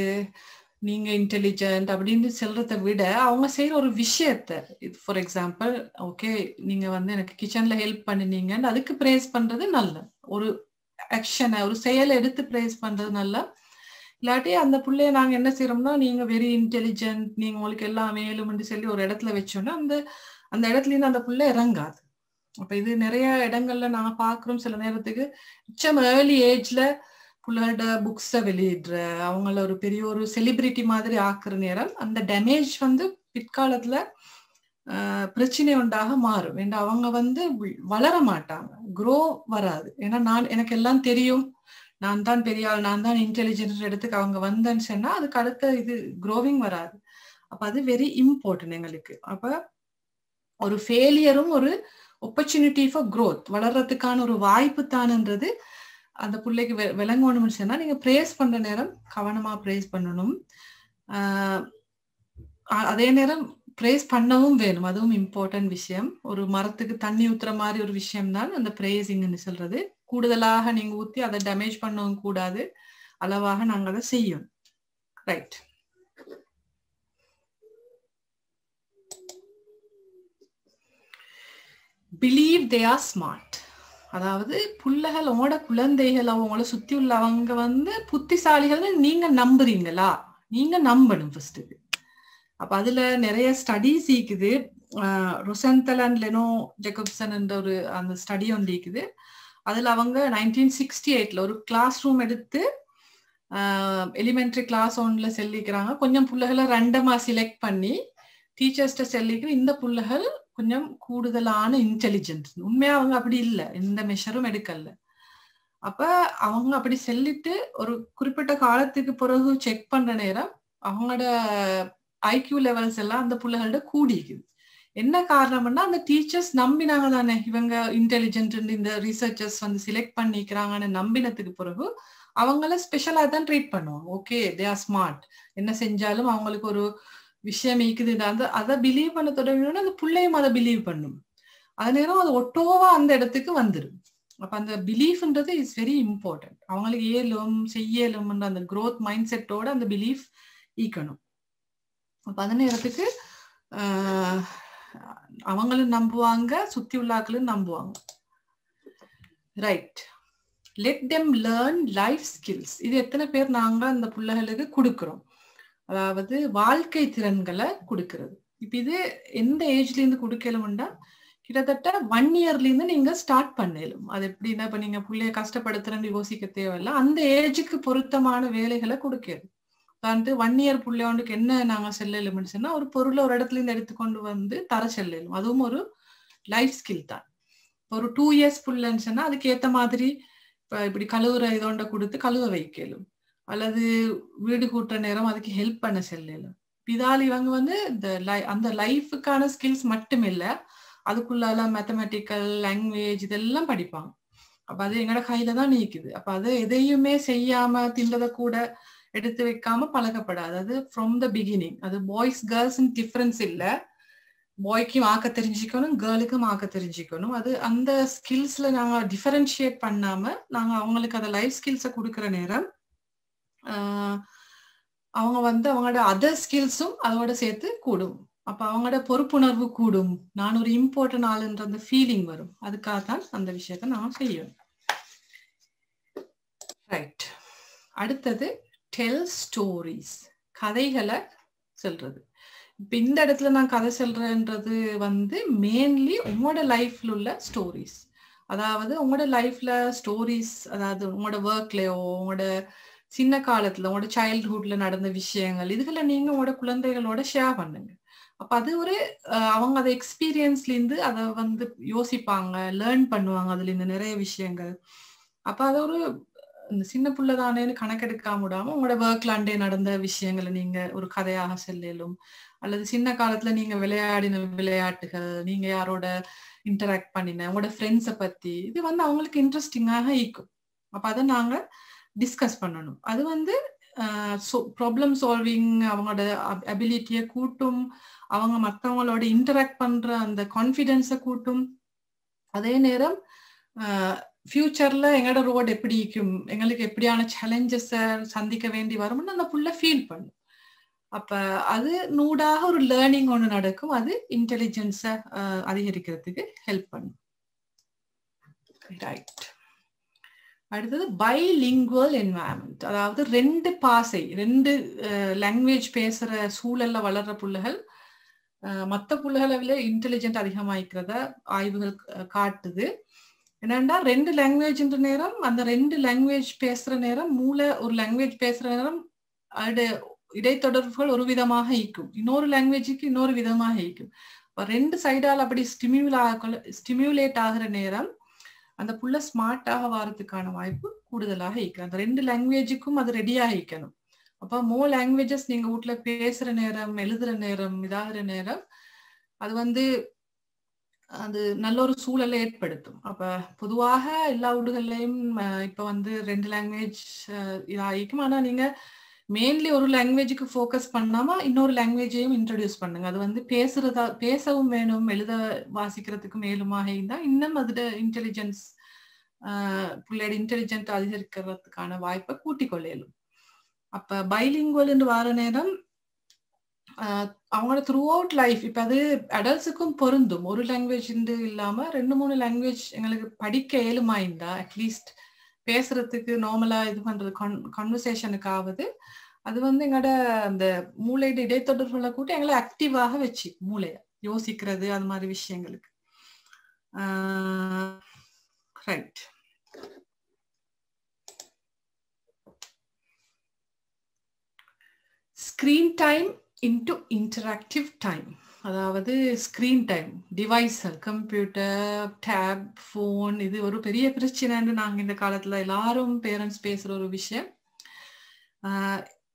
நீங்க இன்டெலிஜென்ட் அப்படின்னு சொல்றதை விட அவங்க செய்யற ஒரு விஷயத்த, ஃபார் எக்ஸாம்பிள், ஓகே நீங்க வந்து எனக்கு கிச்சன்ல ஹெல்ப் பண்ணினீங்கன்னு அதுக்கு பிரேஸ் பண்றது நல்ல ஒரு ஆக்ஷனை, ஒரு செயலை எடுத்து பிரேஸ் பண்றது நல்ல. இல்லாட்டி அந்த பிள்ளைய நாங்க என்ன செய்யறோம்னா, நீங்க வெரி இன்டெலிஜென்ட், நீங்க உங்களுக்கு எல்லாம் மேலும்னு சொல்லி ஒரு இடத்துல வச்சோன்னா அந்த இடத்துல இருந்து அந்த பிள்ளை இறங்காது. அப்ப இது நிறைய இடங்கள்ல நாங்க பாக்குறோம். சில நேரத்துக்கு மிச்சம் ஏர்லி ஏஜ்ல பிள்ளைகளோட புக்ஸை வெளியிடுற, அவங்கள ஒரு பெரிய ஒரு செலிபிரிட்டி மாதிரி ஆக்குற நேரம் அந்த டேமேஜ் வந்து பிற்காலத்துல பிரச்சனை உண்டாக மாறும். ஏன்னா அவங்க வந்து வளர மாட்டாங்க, குரோ வராது. ஏன்னா எனக்கு எல்லாம் தெரியும், நான் தான் பெரிய ஆள், நான் தான் இன்டெலிஜென்ட் இடத்துக்கு அவங்க வந்தேன்னு சொன்னா அதுக்கு அடுத்த இது க்ரோவிங் வராது. அப்ப அது வெரி இம்பார்ட்டன்ட் எங்களுக்கு. அப்ப ஒரு ஃபெயிலியரும் ஒரு ஆப்பர்ச்சுனிட்டி ஃபார் க்ரோத், வளர்றதுக்கான ஒரு வாய்ப்பு தான்ன்றது அந்த பிள்ளைக்கு விளங்கணும்னு சொன்னா நீங்க பிரேஸ் பண்ற நேரம் கவனமா பிரேஸ் பண்ணணும். அதே நேரம் பிரேஸ் பண்ணவும் வேணும், அதுவும் இம்பார்ட்டன்ட் விஷயம். ஒரு மரத்துக்கு தண்ணி ஊத்துற மாதிரி ஒரு விஷயம் தான் அந்த பிரேசிங்னு சொல்றது. கூடுதலாக நீங்க ஊத்தி அதை டேமேஜ் பண்ணவும் கூடாது, அளவாக நாங்க அதை செய்யணும். Right, believe they are smart. அதாவது பிள்ளைகள், உங்களோட குழந்தைகள், அவங்கள சுத்தி உள்ளவங்க வந்து புத்திசாலிகள் நீங்க நம்புறீங்களா? நீங்க நம்பணும் ஃபர்ஸ்ட்டுக்கு. அப்ப அதுல நிறைய ஸ்டடிஸ் இருக்குது. ரொசென்தல் அண்ட் லெனோ ஜேக்கப்சன் என்ற ஒரு அந்த ஸ்டடி ஒன்று இருக்குது. அதுல அவங்க 1968ல ஒரு கிளாஸ் ரூம் எடுத்து எலிமெண்டரி கிளாஸ் ஒன்ல சொல்லிக்கிறாங்க. கொஞ்சம் பிள்ளைகளை ரண்டமா செலக்ட் பண்ணி டீச்சர்ஸ்ட சொல்லிக்கிற இந்த பிள்ளைகள் கொஞ்சம் கூடுதலான இன்டெலிஜென்ஸ். உண்மையா அவங்க அப்படி இல்லை, எந்த மெஷரும் எடுக்கல. அப்ப அவங்க அப்படி சொல்லிட்டு ஒரு குறிப்பிட்ட காலத்துக்கு பிறகு செக் பண்ற நேரம் அவங்களோட ஐக்யூ லெவல்ஸ் எல்லாம் அந்த பிள்ளைகளோட கூடிக்குது. என்ன காரணம்னா அந்த டீச்சர்ஸ் நம்பினாங்க தானே, இவங்க இன்டெலிஜென்ட் இந்த ரிசர்ச்சர்ஸ் வந்து செலக்ட் பண்ணிக்கிறாங்கன்னு நம்பினதுக்கு பிறகு அவங்கள ஸ்பெஷலா தான் ட்ரீட் பண்ணுவாங்க. ஓகே, தே ஆர் ஸ்மார்ட், என்ன செஞ்சாலும் அவங்களுக்கு ஒரு விஷயம் இருக்குது, அந்த அதை பிலீவ் பண்ண தொடங்கினோன்னா அந்த பிள்ளையும் அதை பிலீவ் பண்ணும். அது நேரம் அது ஒட்டோவா அந்த இடத்துக்கு வந்துடும். அப்ப அந்த பிலீஃப்ன்றது இஸ் வெரி இம்பார்ட்டன்ட். அவங்களுக்கு ஏலும் செய்யலும்ன்ற அந்த growth மைண்ட் செட்டோட அந்த பிலீஃப் ஈக்கணும். அப்ப அந்த நேரத்துக்கு அவங்களும் நம்புவாங்க, சுத்தி உள்ளாக்களும் நம்புவாங்க. Right, let them learn life skills. இது எத்தனை பேர் நாங்க அந்த பிள்ளைகளுக்கு கொடுக்கிறோம்? அதாவது வாழ்க்கை திறன்களை கொடுக்கிறது. இப்ப இது எந்த ஏஜ்ல இருந்து கொடுக்கலும்னா கிட்டத்தட்ட 1 இயர்ல இருந்து நீங்க ஸ்டார்ட் பண்ணலும். அது எப்படின்னா, இப்ப நீங்க பிள்ளைய கஷ்டப்படுத்துறேன்னு யோசிக்க தேவையில்லை, அந்த ஏஜுக்கு பொருத்தமான வேலைகளை கொடுக்கிறது. வந்து 1 இயர் பிள்ளையோண்டுக்கு என்ன நாங்க செல்லலும்னு சொன்னா, ஒரு பொருளை ஒரு இடத்துல இருந்து எடுத்துக்கொண்டு வந்து தர செல்லலும். அதுவும் ஒரு லைஃப் ஸ்கில் தான். ஒரு 2 இயர்ஸ் பிள்ளைன்னு சொன்னா அதுக்கு ஏத்த மாதிரி இப்ப இப்படி கழுவுற இதோண்ட கொடுத்து கழுவ வைக்கலும், அல்லது வீடு கூட்டுற நேரம் அதுக்கு ஹெல்ப் பண்ண செல்லலும். இதால் இவங்க வந்து அந்த லைஃபுக்கான ஸ்கில்ஸ் மட்டும் இல்லை, அதுக்குள்ளால மேத்தமெட்டிக்கல், லாங்குவேஜ் இதெல்லாம் படிப்பாங்க. அப்ப அது எங்களோட கையில தான் நீக்குது. அப்ப அது எதையுமே செய்யாம தின்றதை கூட எடுத்து வைக்காம பழக்கப்படாது. அது ஃப்ரம் த பிகினிங். அது பாய்ஸ் கேர்ள்ஸ் டிஃபரன்ஸ் இல்லை, பாய்க்கும் ஆக்க தெரிஞ்சுக்கணும், கேர்ளுக்கும் ஆக்க தெரிஞ்சுக்கணும். அது அந்த ஸ்கில்ஸ்ல நாங்க டிஃபரன்ஷியேட் பண்ணாம நாங்க அவங்களுக்கு அந்த லைஃப் ஸ்கில்ஸை கொடுக்குற நேரம் அவங்க வந்து அவங்களோட அதர் ஸ்கில்ஸும் அதோட சேர்த்து கூடும். அப்ப அவங்களோட பொறுப்புணர்வு கூடும், நான் ஒரு இம்பார்ட்டன்ட் ஆளுன்ற அந்த ஃபீலிங் வரும். அதுக்காக தான் அந்த விஷயத்த நான் செய்யணும். ரைட், அடுத்தது டெல் ஸ்டோரிஸ், கதைகளை சொல்றது. இப்ப இந்த இடத்துல நான் கதை சொல்றேன்றது வந்து மெயின்லி உங்களோட லைஃப்ல உள்ள ஸ்டோரிஸ். அதாவது உங்களோட லைஃப்ல ஸ்டோரிஸ், அதாவது உங்களோட ஒர்க்லயோ உங்களோட சின்ன காலத்துல உங்களோட சைல்ட்ஹுட்ல நடந்த விஷயங்கள், இதுகளை நீங்க உங்களோட குழந்தைகளோட ஷேர் பண்ணுங்க. அப்ப அது ஒரு அவங்க அதை எக்ஸ்பீரியன்ஸ்ல இருந்து அதை வந்து யோசிப்பாங்க, லேர்ன் பண்ணுவாங்க அதுல இருந்து நிறைய விஷயங்கள். அப்ப அது ஒரு சின்ன பிள்ளைதானேன்னு கணக்கெடுக்காம விடாம உங்களோட ஒர்க்லாண்டே நடந்த விஷயங்களை நீங்க ஒரு கதையாக செல்லலும், அல்லது சின்ன காலத்துல நீங்க விளையாடின விளையாட்டுகள், நீங்க யாரோட இன்டராக்ட் பண்ணின உங்களோட ஃப்ரெண்ட்ஸை பத்தி, இது வந்து அவங்களுக்கு இன்ட்ரெஸ்டிங்காக இருக்கும். அப்ப அதை நாங்க டிஸ்கஸ் பண்ணணும். அது வந்து ப்ராப்ளம் சால்விங் அவங்களோட அபிலிட்டியை கூட்டும், அவங்க மற்றவங்களோட இன்டராக்ட் பண்ற அந்த கான்ஃபிடென்ஸை கூட்டும். அதே நேரம் ஃபியூச்சர்ல எங்களோட ரோட் எப்படி இருக்கும், எங்களுக்கு எப்படியான சேலஞ்சஸை சந்திக்க வேண்டி வரும்னு அந்த புள்ள ஃபீல் பண்ணும். அப்ப அது நூடாக ஒரு லேர்னிங் ஒன்று நடக்கும், அது இன்டெலிஜென்ஸை அதிகரிக்கிறதுக்கு ஹெல்ப் பண்ணும். ரைட், அடுத்தது பைலிங்குவல் என்வாயன்மெண்ட். அதாவது 2 பாசை 2 லாங்குவேஜ் பேசுற சூழல்ல வளர்ற பிள்ளைகள் மற்ற பிள்ளைகளை விட இன்டெலிஜென்ட் அதிகமாயிக்கிறத ஆய்வுகள் காட்டுது. என்னன்னா 2 லாங்குவேஜ்ன்ற நேரம், அந்த 2 லாங்குவேஜ் பேசுற நேரம் மூளை ஒரு லாங்குவேஜ் பேசுற நேரம் அது இடைத்தொடர்புகள் ஒரு விதமாக ஈக்கும், இன்னொரு லாங்குவேஜுக்கு இன்னொரு விதமாக ஈக்கும். 2 சைடால் அப்படி ஸ்டிமியூலேட் ஆகிற நேரம் அந்த புள்ள ஸ்மார்ட்டாக வாரத்துக்கான வாய்ப்பு கூடுதலாக ஈக்கும். அந்த 2 லாங்குவேஜுக்கும் அது ரெடியாக ஈக்கணும். அப்ப மோர் லாங்குவேஜஸ் நீங்க வீட்டுல பேசுற நேரம், எழுதுற நேரம், இதாகிற நேரம் அது வந்து அது நல்ல ஒரு சூழலை ஏற்படுத்தும். அப்ப பொதுவாக எல்லா வீடுகள்லயும் இப்ப வந்து 2 லாங்குவேஜ் இதாகிக்கும். ஆனா நீங்க மெயின்லி ஒரு லாங்குவேஜுக்கு ஃபோக்கஸ் பண்ணாம இன்னொரு லாங்குவேஜையும் இன்ட்ரடியூஸ் பண்ணுங்க. அது வந்து பேசவும் வேணும், எழுத வாசிக்கிறதுக்கும் மேலுமாக இருந்தா இன்னும் அதோட இன்டெலிஜென்ஸ் பிள்ளையோட இன்டெலிஜென்ட் அதிகரிக்கிறதுக்கான வாய்ப்பை கூட்டிக் கொள்ளையிலும். அப்ப பைலிங்குவல் என்று வர நேரம் அவங்களோட த்ரூ அவுட் லைஃப், இப்ப அது அடல்ட்ஸுக்கும் பொருந்தும். ஒரு லாங்குவேஜ் இல்லாம 2-3 லாங்குவேஜ் எங்களுக்கு படிக்க இயலுமாயிருந்தா, அட்லீஸ்ட் பேசுறதுக்கு நார்மலா இது பண்றது கான்வர்சேஷனுக்காவது அது வந்து எங்களோட அந்த மூளையோட இடைத்தொடர்புகளை கூட்டி எங்களை ஆக்டிவாக வச்சு மூளைய யோசிக்கிறது அது மாதிரி விஷயங்களுக்கு. Right, screen time into interactive time. அதாவது ஸ்கிரீன் டைம், டிவைஸல், கம்ப்யூட்டர், டேப், ஃபோன், இது ஒரு பெரிய பிரச்சனைன்னு நாங்க இந்த காலத்துல எல்லாரும் பேரண்ட்ஸ் பேசுற ஒரு விஷயம்.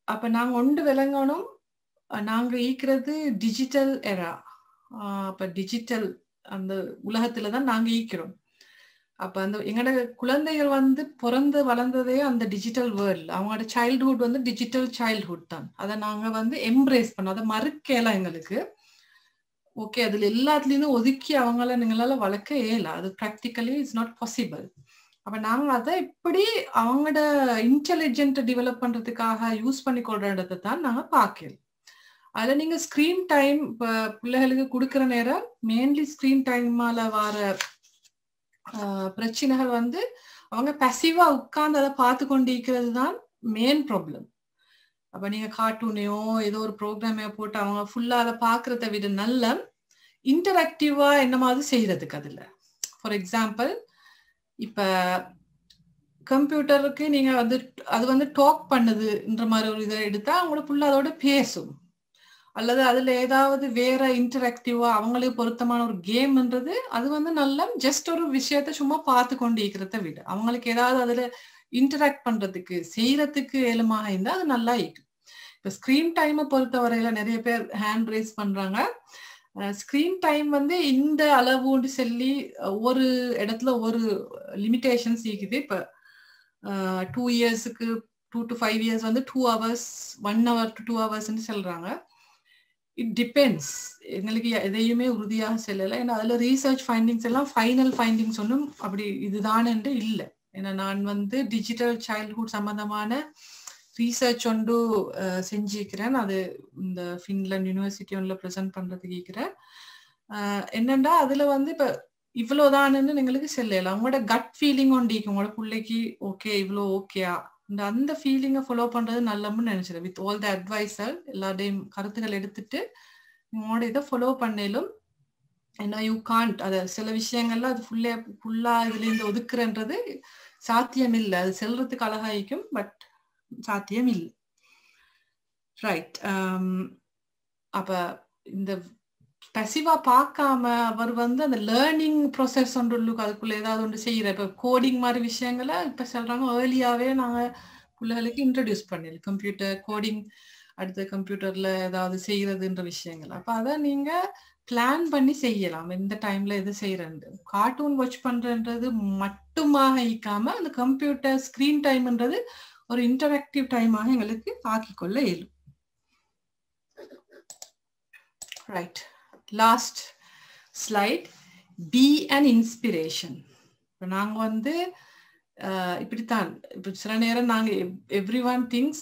அப்ப நாங்க ஒன்று விளங்கணும், நாங்க ஈக்கிறது டிஜிட்டல் எரா. அப்ப டிஜிட்டல் அந்த உலகத்துல தான் நாங்க ஈக்கிறோம். அப்ப அந்த எங்களோட குழந்தைகள் வந்து பிறந்து வளர்ந்ததே அந்த டிஜிட்டல் வேர்ல்ட். அவங்களோட சைல்ட்ஹுட் வந்து டிஜிட்டல் சைல்ட்ஹுட் தான். அதை நாங்க வந்து எம்ப்ரேஸ் பண்ணோம். அதை மறுக்கலாம் எங்களுக்கு. ஓகே, அதுல எல்லாத்துலயும் ஒதுக்கி அவங்கள நீங்களால வளர்க்க இயல. அது ப்ராக்டிக்கலி இட்ஸ் நாட் பாசிபிள். அப்ப நாங்க அதை இப்படி அவங்களோட இன்டெலிஜென்ட் டெவலப் பண்றதுக்காக யூஸ் பண்ணி கொள்றதை தான் நாங்க பார்க்கலாம். அதுல நீங்க ஸ்கிரீன் டைம் பிள்ளைகளுக்கு கொடுக்குற நேரம் மெயின்லி ஸ்கிரீன் டைமால வர பிரச்சனைகள் வந்து அவங்க பசிவா உட்கார்ந்து அதை பார்த்து கொண்டிருக்கிறது தான் மெயின் ப்ராப்ளம். அப்ப நீங்க கார்ட்டூனையோ ஏதோ ஒரு ப்ரோக்ராமையோ போட்டு அவங்க ஃபுல்லா அதை பாக்குறத விட நல்ல இன்டராக்டிவா என்ன மாதிரி செய்யறதுக்கு அதுல. ஃபார் எக்ஸாம்பிள், இப்ப கம்ப்யூட்டருக்கு நீங்க வந்து அது வந்து டாக் பண்ணுதுன்ற மாதிரி ஒரு இதை எடுத்தா அவங்களோட புள்ள அதோட பேசும். அல்லது அதுல ஏதாவது வேற இன்டராக்டிவா அவங்களுக்கு பொருத்தமான ஒரு கேம்ன்றது அது வந்து நல்லா ஜஸ்ட் ஒரு விஷயத்த சும்மா பார்த்து கொண்டு இருக்கிறத விட அவங்களுக்கு ஏதாவது அதுல இன்டராக்ட் பண்றதுக்கு செய்யறதுக்கு ஏழுமாக இருந்தா அது நல்லா இருக்கும். இப்ப ஸ்கிரீன் டைமை பொறுத்தவரையில நிறைய பேர் ஹேண்ட் ரைஸ் பண்றாங்க. ஸ்கிரீன் டைம் வந்து இந்த அளவுன்னு சொல்லி ஒரு இடத்துல ஒரு லிமிடேஷன்ஸ் இருக்குது. இப்ப 2 இயர்ஸுக்கு 2 to 5 years வந்து 2 hours 1 hour to 2 hours சொல்றாங்க. It depends. எங்களுக்கு எதையுமே உறுதியாக சொல்லலை. ஏன்னா அதுல ரீசர்ச் ஃபைண்டிங்ஸ் எல்லாம் ஃபைனல் ஃபைண்டிங்ஸ் ஒன்றும் அப்படி இதுதான் என்று இல்லை. ஏன்னா நான் வந்து டிஜிட்டல் சைல்ட்ஹுட் சம்பந்தமான ரீசர்ச் ஒன்று செஞ்சிருக்கிறேன். அது இந்த ஃபின்லாண்ட் யூனிவர்சிட்டி ஒன்றுல ப்ரெசென்ட் பண்றதுக்கு இருக்கிறேன். என்னண்டா அதுல வந்து இப்ப இவ்வளவுதான்னு எங்களுக்கு சொல்லல. அவங்களோட கட் ஃபீலிங் ஒண்டிக்கும் உங்களோட பிள்ளைக்கு ஓகே இவ்வளோ ஓகேயா அந்த ஃபீலிங்கை ஃபாலோ பண்றது நல்லம்னு நினைச்சிடும். வித் ஆல் த அட்வைசர் எல்லாரையும் கருத்துக்கள் எடுத்துட்டு உங்களோட இதை ஃபாலோ பண்ணலும். ஏன்னா யூ கான்ட் அதை சில விஷயங்கள்ல அது ஃபுல்லா இதுல இருந்து ஒதுக்குறன்றது சாத்தியம் இல்லை. அது செல்றதுக்கு அழகாயிக்கும், பட் சாத்தியம் இல்லை. ரைட். அப்ப இந்த பசிவா பார்க்காம அவர் வந்து அந்த லேர்னிங் ப்ராசஸ் ஒன்று அதுக்குள்ள ஏதாவது ஒன்று செய்யற இப்ப கோடிங் மாதிரி விஷயங்களை இப்ப சொல்றாங்க ஏர்லியாவே நாங்க பிள்ளைகளுக்கு இன்ட்ரடியூஸ் பண்ணிடலாம். கம்ப்யூட்டர் கோடிங், அடுத்த கம்ப்யூட்டர்ல ஏதாவது செய்யறதுன்ற விஷயங்கள். அப்ப அதை நீங்க பிளான் பண்ணி செய்யலாம். எந்த டைம்ல எது செய்யறது. கார்ட்டூன் வாட்ச் பண்றன்றது மட்டுமாக ஈக்காம அந்த கம்ப்யூட்டர் ஸ்கிரீன் டைம்ன்றது ஒரு இன்டராக்டிவ் டைமாக எங்களுக்கு ஆக்கிக்கொள்ள இயலும். Right. Last slide, be and inspiration. இப்போ நாங்கள் வந்து இப்படித்தான் இப்போ சில நேரம் நாங்கள் எவ்ரி ஒன் திங்ஸ்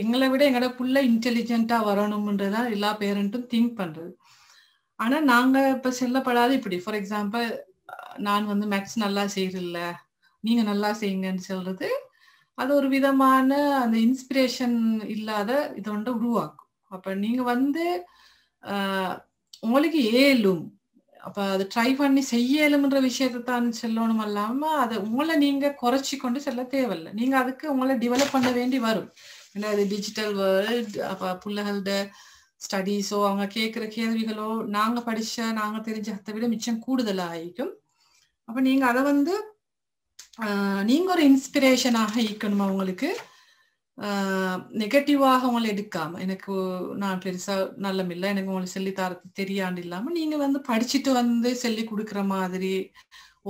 எங்களை விட எங்களோட புள்ள இன்டெலிஜென்ட்டாக வரணும்ன்றதான் எல்லா பேரண்ட்டும் திங்க் பண்ணுறது. ஆனால் நாங்கள் இப்போ செல்லப்படாது இப்படி. ஃபார் எக்ஸாம்பிள், நான் வந்து மேக்ஸ் நல்லா செய்யறதில்ல, நீங்கள் நல்லா செய்யுங்கன்னு சொல்றது அது ஒரு விதமான அந்த இன்ஸ்பிரேஷன் இல்லாத இதை வந்து உருவாக்கும். அப்போ நீங்கள் வந்து உங்களுக்கு ஏலும், அப்ப அதை ட்ரை பண்ணி செய்யலும்ன்ற விஷயத்தை தான் சொல்லணும். இல்லாம அதை உங்களை நீங்க குறைச்சி கொண்டு செல்ல தேவையில்லை. நீங்க அதுக்கு உங்களை டெவலப் பண்ண வேண்டி வரும். ஏன்னா இது டிஜிட்டல் வேர்ல்ட். அப்ப பிள்ளைகளோட ஸ்டடீஸோ அவங்க கேட்கிற கேள்விகளோ நாங்க தெரிஞ்சதை விட மிச்சம் கூடுதலா ஆயிக்கும். அப்ப நீங்க அதை வந்து நீங்க ஒரு இன்ஸ்பிரேஷனாக ஈக்கணும். அவங்களுக்கு நெகட்டிவாக உங்களை எடுக்காம, எனக்கு நான் பெருசா நல்லமில்லை, எனக்கு உங்களுக்கு சொல்லி தரது தெரியாண்டு இல்லாம நீங்க வந்து படிச்சுட்டு வந்து சொல்லி கொடுக்குற மாதிரி,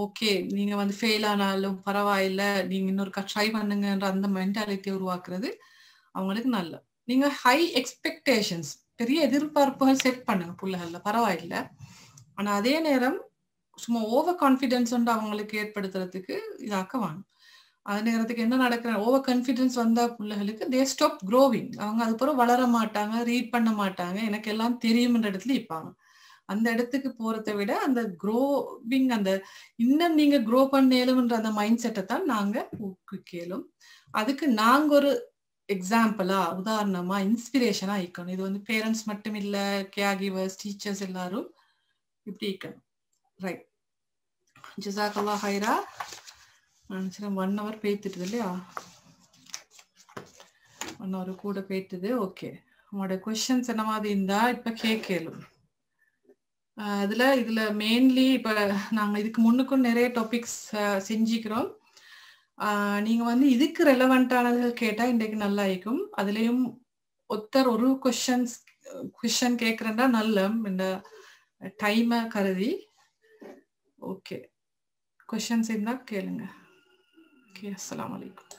ஓகே நீங்க வந்து ஃபெயில் ஆனாலும் பரவாயில்ல, நீங்க இன்னொரு ட்ரை பண்ணுங்கன்ற அந்த மென்டாலிட்டியை உருவாக்குறது அவங்களுக்கு நல்ல. நீங்க ஹை எக்ஸ்பெக்டேஷன்ஸ், பெரிய எதிர்பார்ப்புகள் செட் பண்ணுங்க பிள்ளைகள்ல, பரவாயில்ல. ஆனா அதே நேரம் சும்மா ஓவர் கான்ஃபிடென்ஸ் வந்து அவங்களுக்கு ஏற்படுத்துறதுக்கு இதாக்க வாங்க. அதே நேரத்துக்கு என்ன நடக்கிற ஓவர் கான்ஃபிடன்ஸ் வந்தா பிள்ளைகளுக்கு தே ஸ்டாப் க்ரோவிங். அவங்க அதுக்கப்புறம் வளர மாட்டாங்க, ரீட் பண்ண மாட்டாங்க, எனக்கு எல்லாம் தெரியும்ன்ற இடத்துல இருப்பாங்க. அந்த இடத்துக்கு போறதை விட அந்த க்ரோவிங், அந்த இன்னும் நீங்க க்ரோ பண்ணேலும்ன்ற அந்த மைண்ட் செட்டை தான் நாங்க ஊக்குவிக்கலும். அதுக்கு நாங்க ஒரு எக்ஸாம்பிளா, உதாரணமா, இன்ஸ்பிரேஷனா இருக்கணும். இது வந்து பேரண்ட்ஸ் மட்டும் இல்ல, கேர் கிவர்ஸ், டீச்சர்ஸ் எல்லாரும் இப்படி இருக்கணும். ரைட். ஜஸாக்கல்லாஹ் ஹைரா. 1 hour பேத்துட்டு இல்லையா? 1 hour கூட பேத்துது. ஓகே, உங்களோட கொஸ்டின்ஸ் என்ன மாதிரி இருந்தா இப்ப கேட்கலும். இதுல மெயின்லி இப்ப நாங்க இதுக்கு முன்னுக்கும் நிறைய டாபிக்ஸ் செஞ்சுக்கிறோம். நீங்க வந்து இதுக்கு ரெலவெண்டானது கேட்டா இன்றைக்கு நல்லா இருக்கும். அதுலயும் ஒருத்தர் ஒரு கொஸ்டின் கேட்கறேன்டா நல்ல இந்த டைமை கருதி. ஓகே, கொஷின்ஸ் இருந்தா கேளுங்க. ஓகே, அஸ்ஸலாமு அலைக்கும்.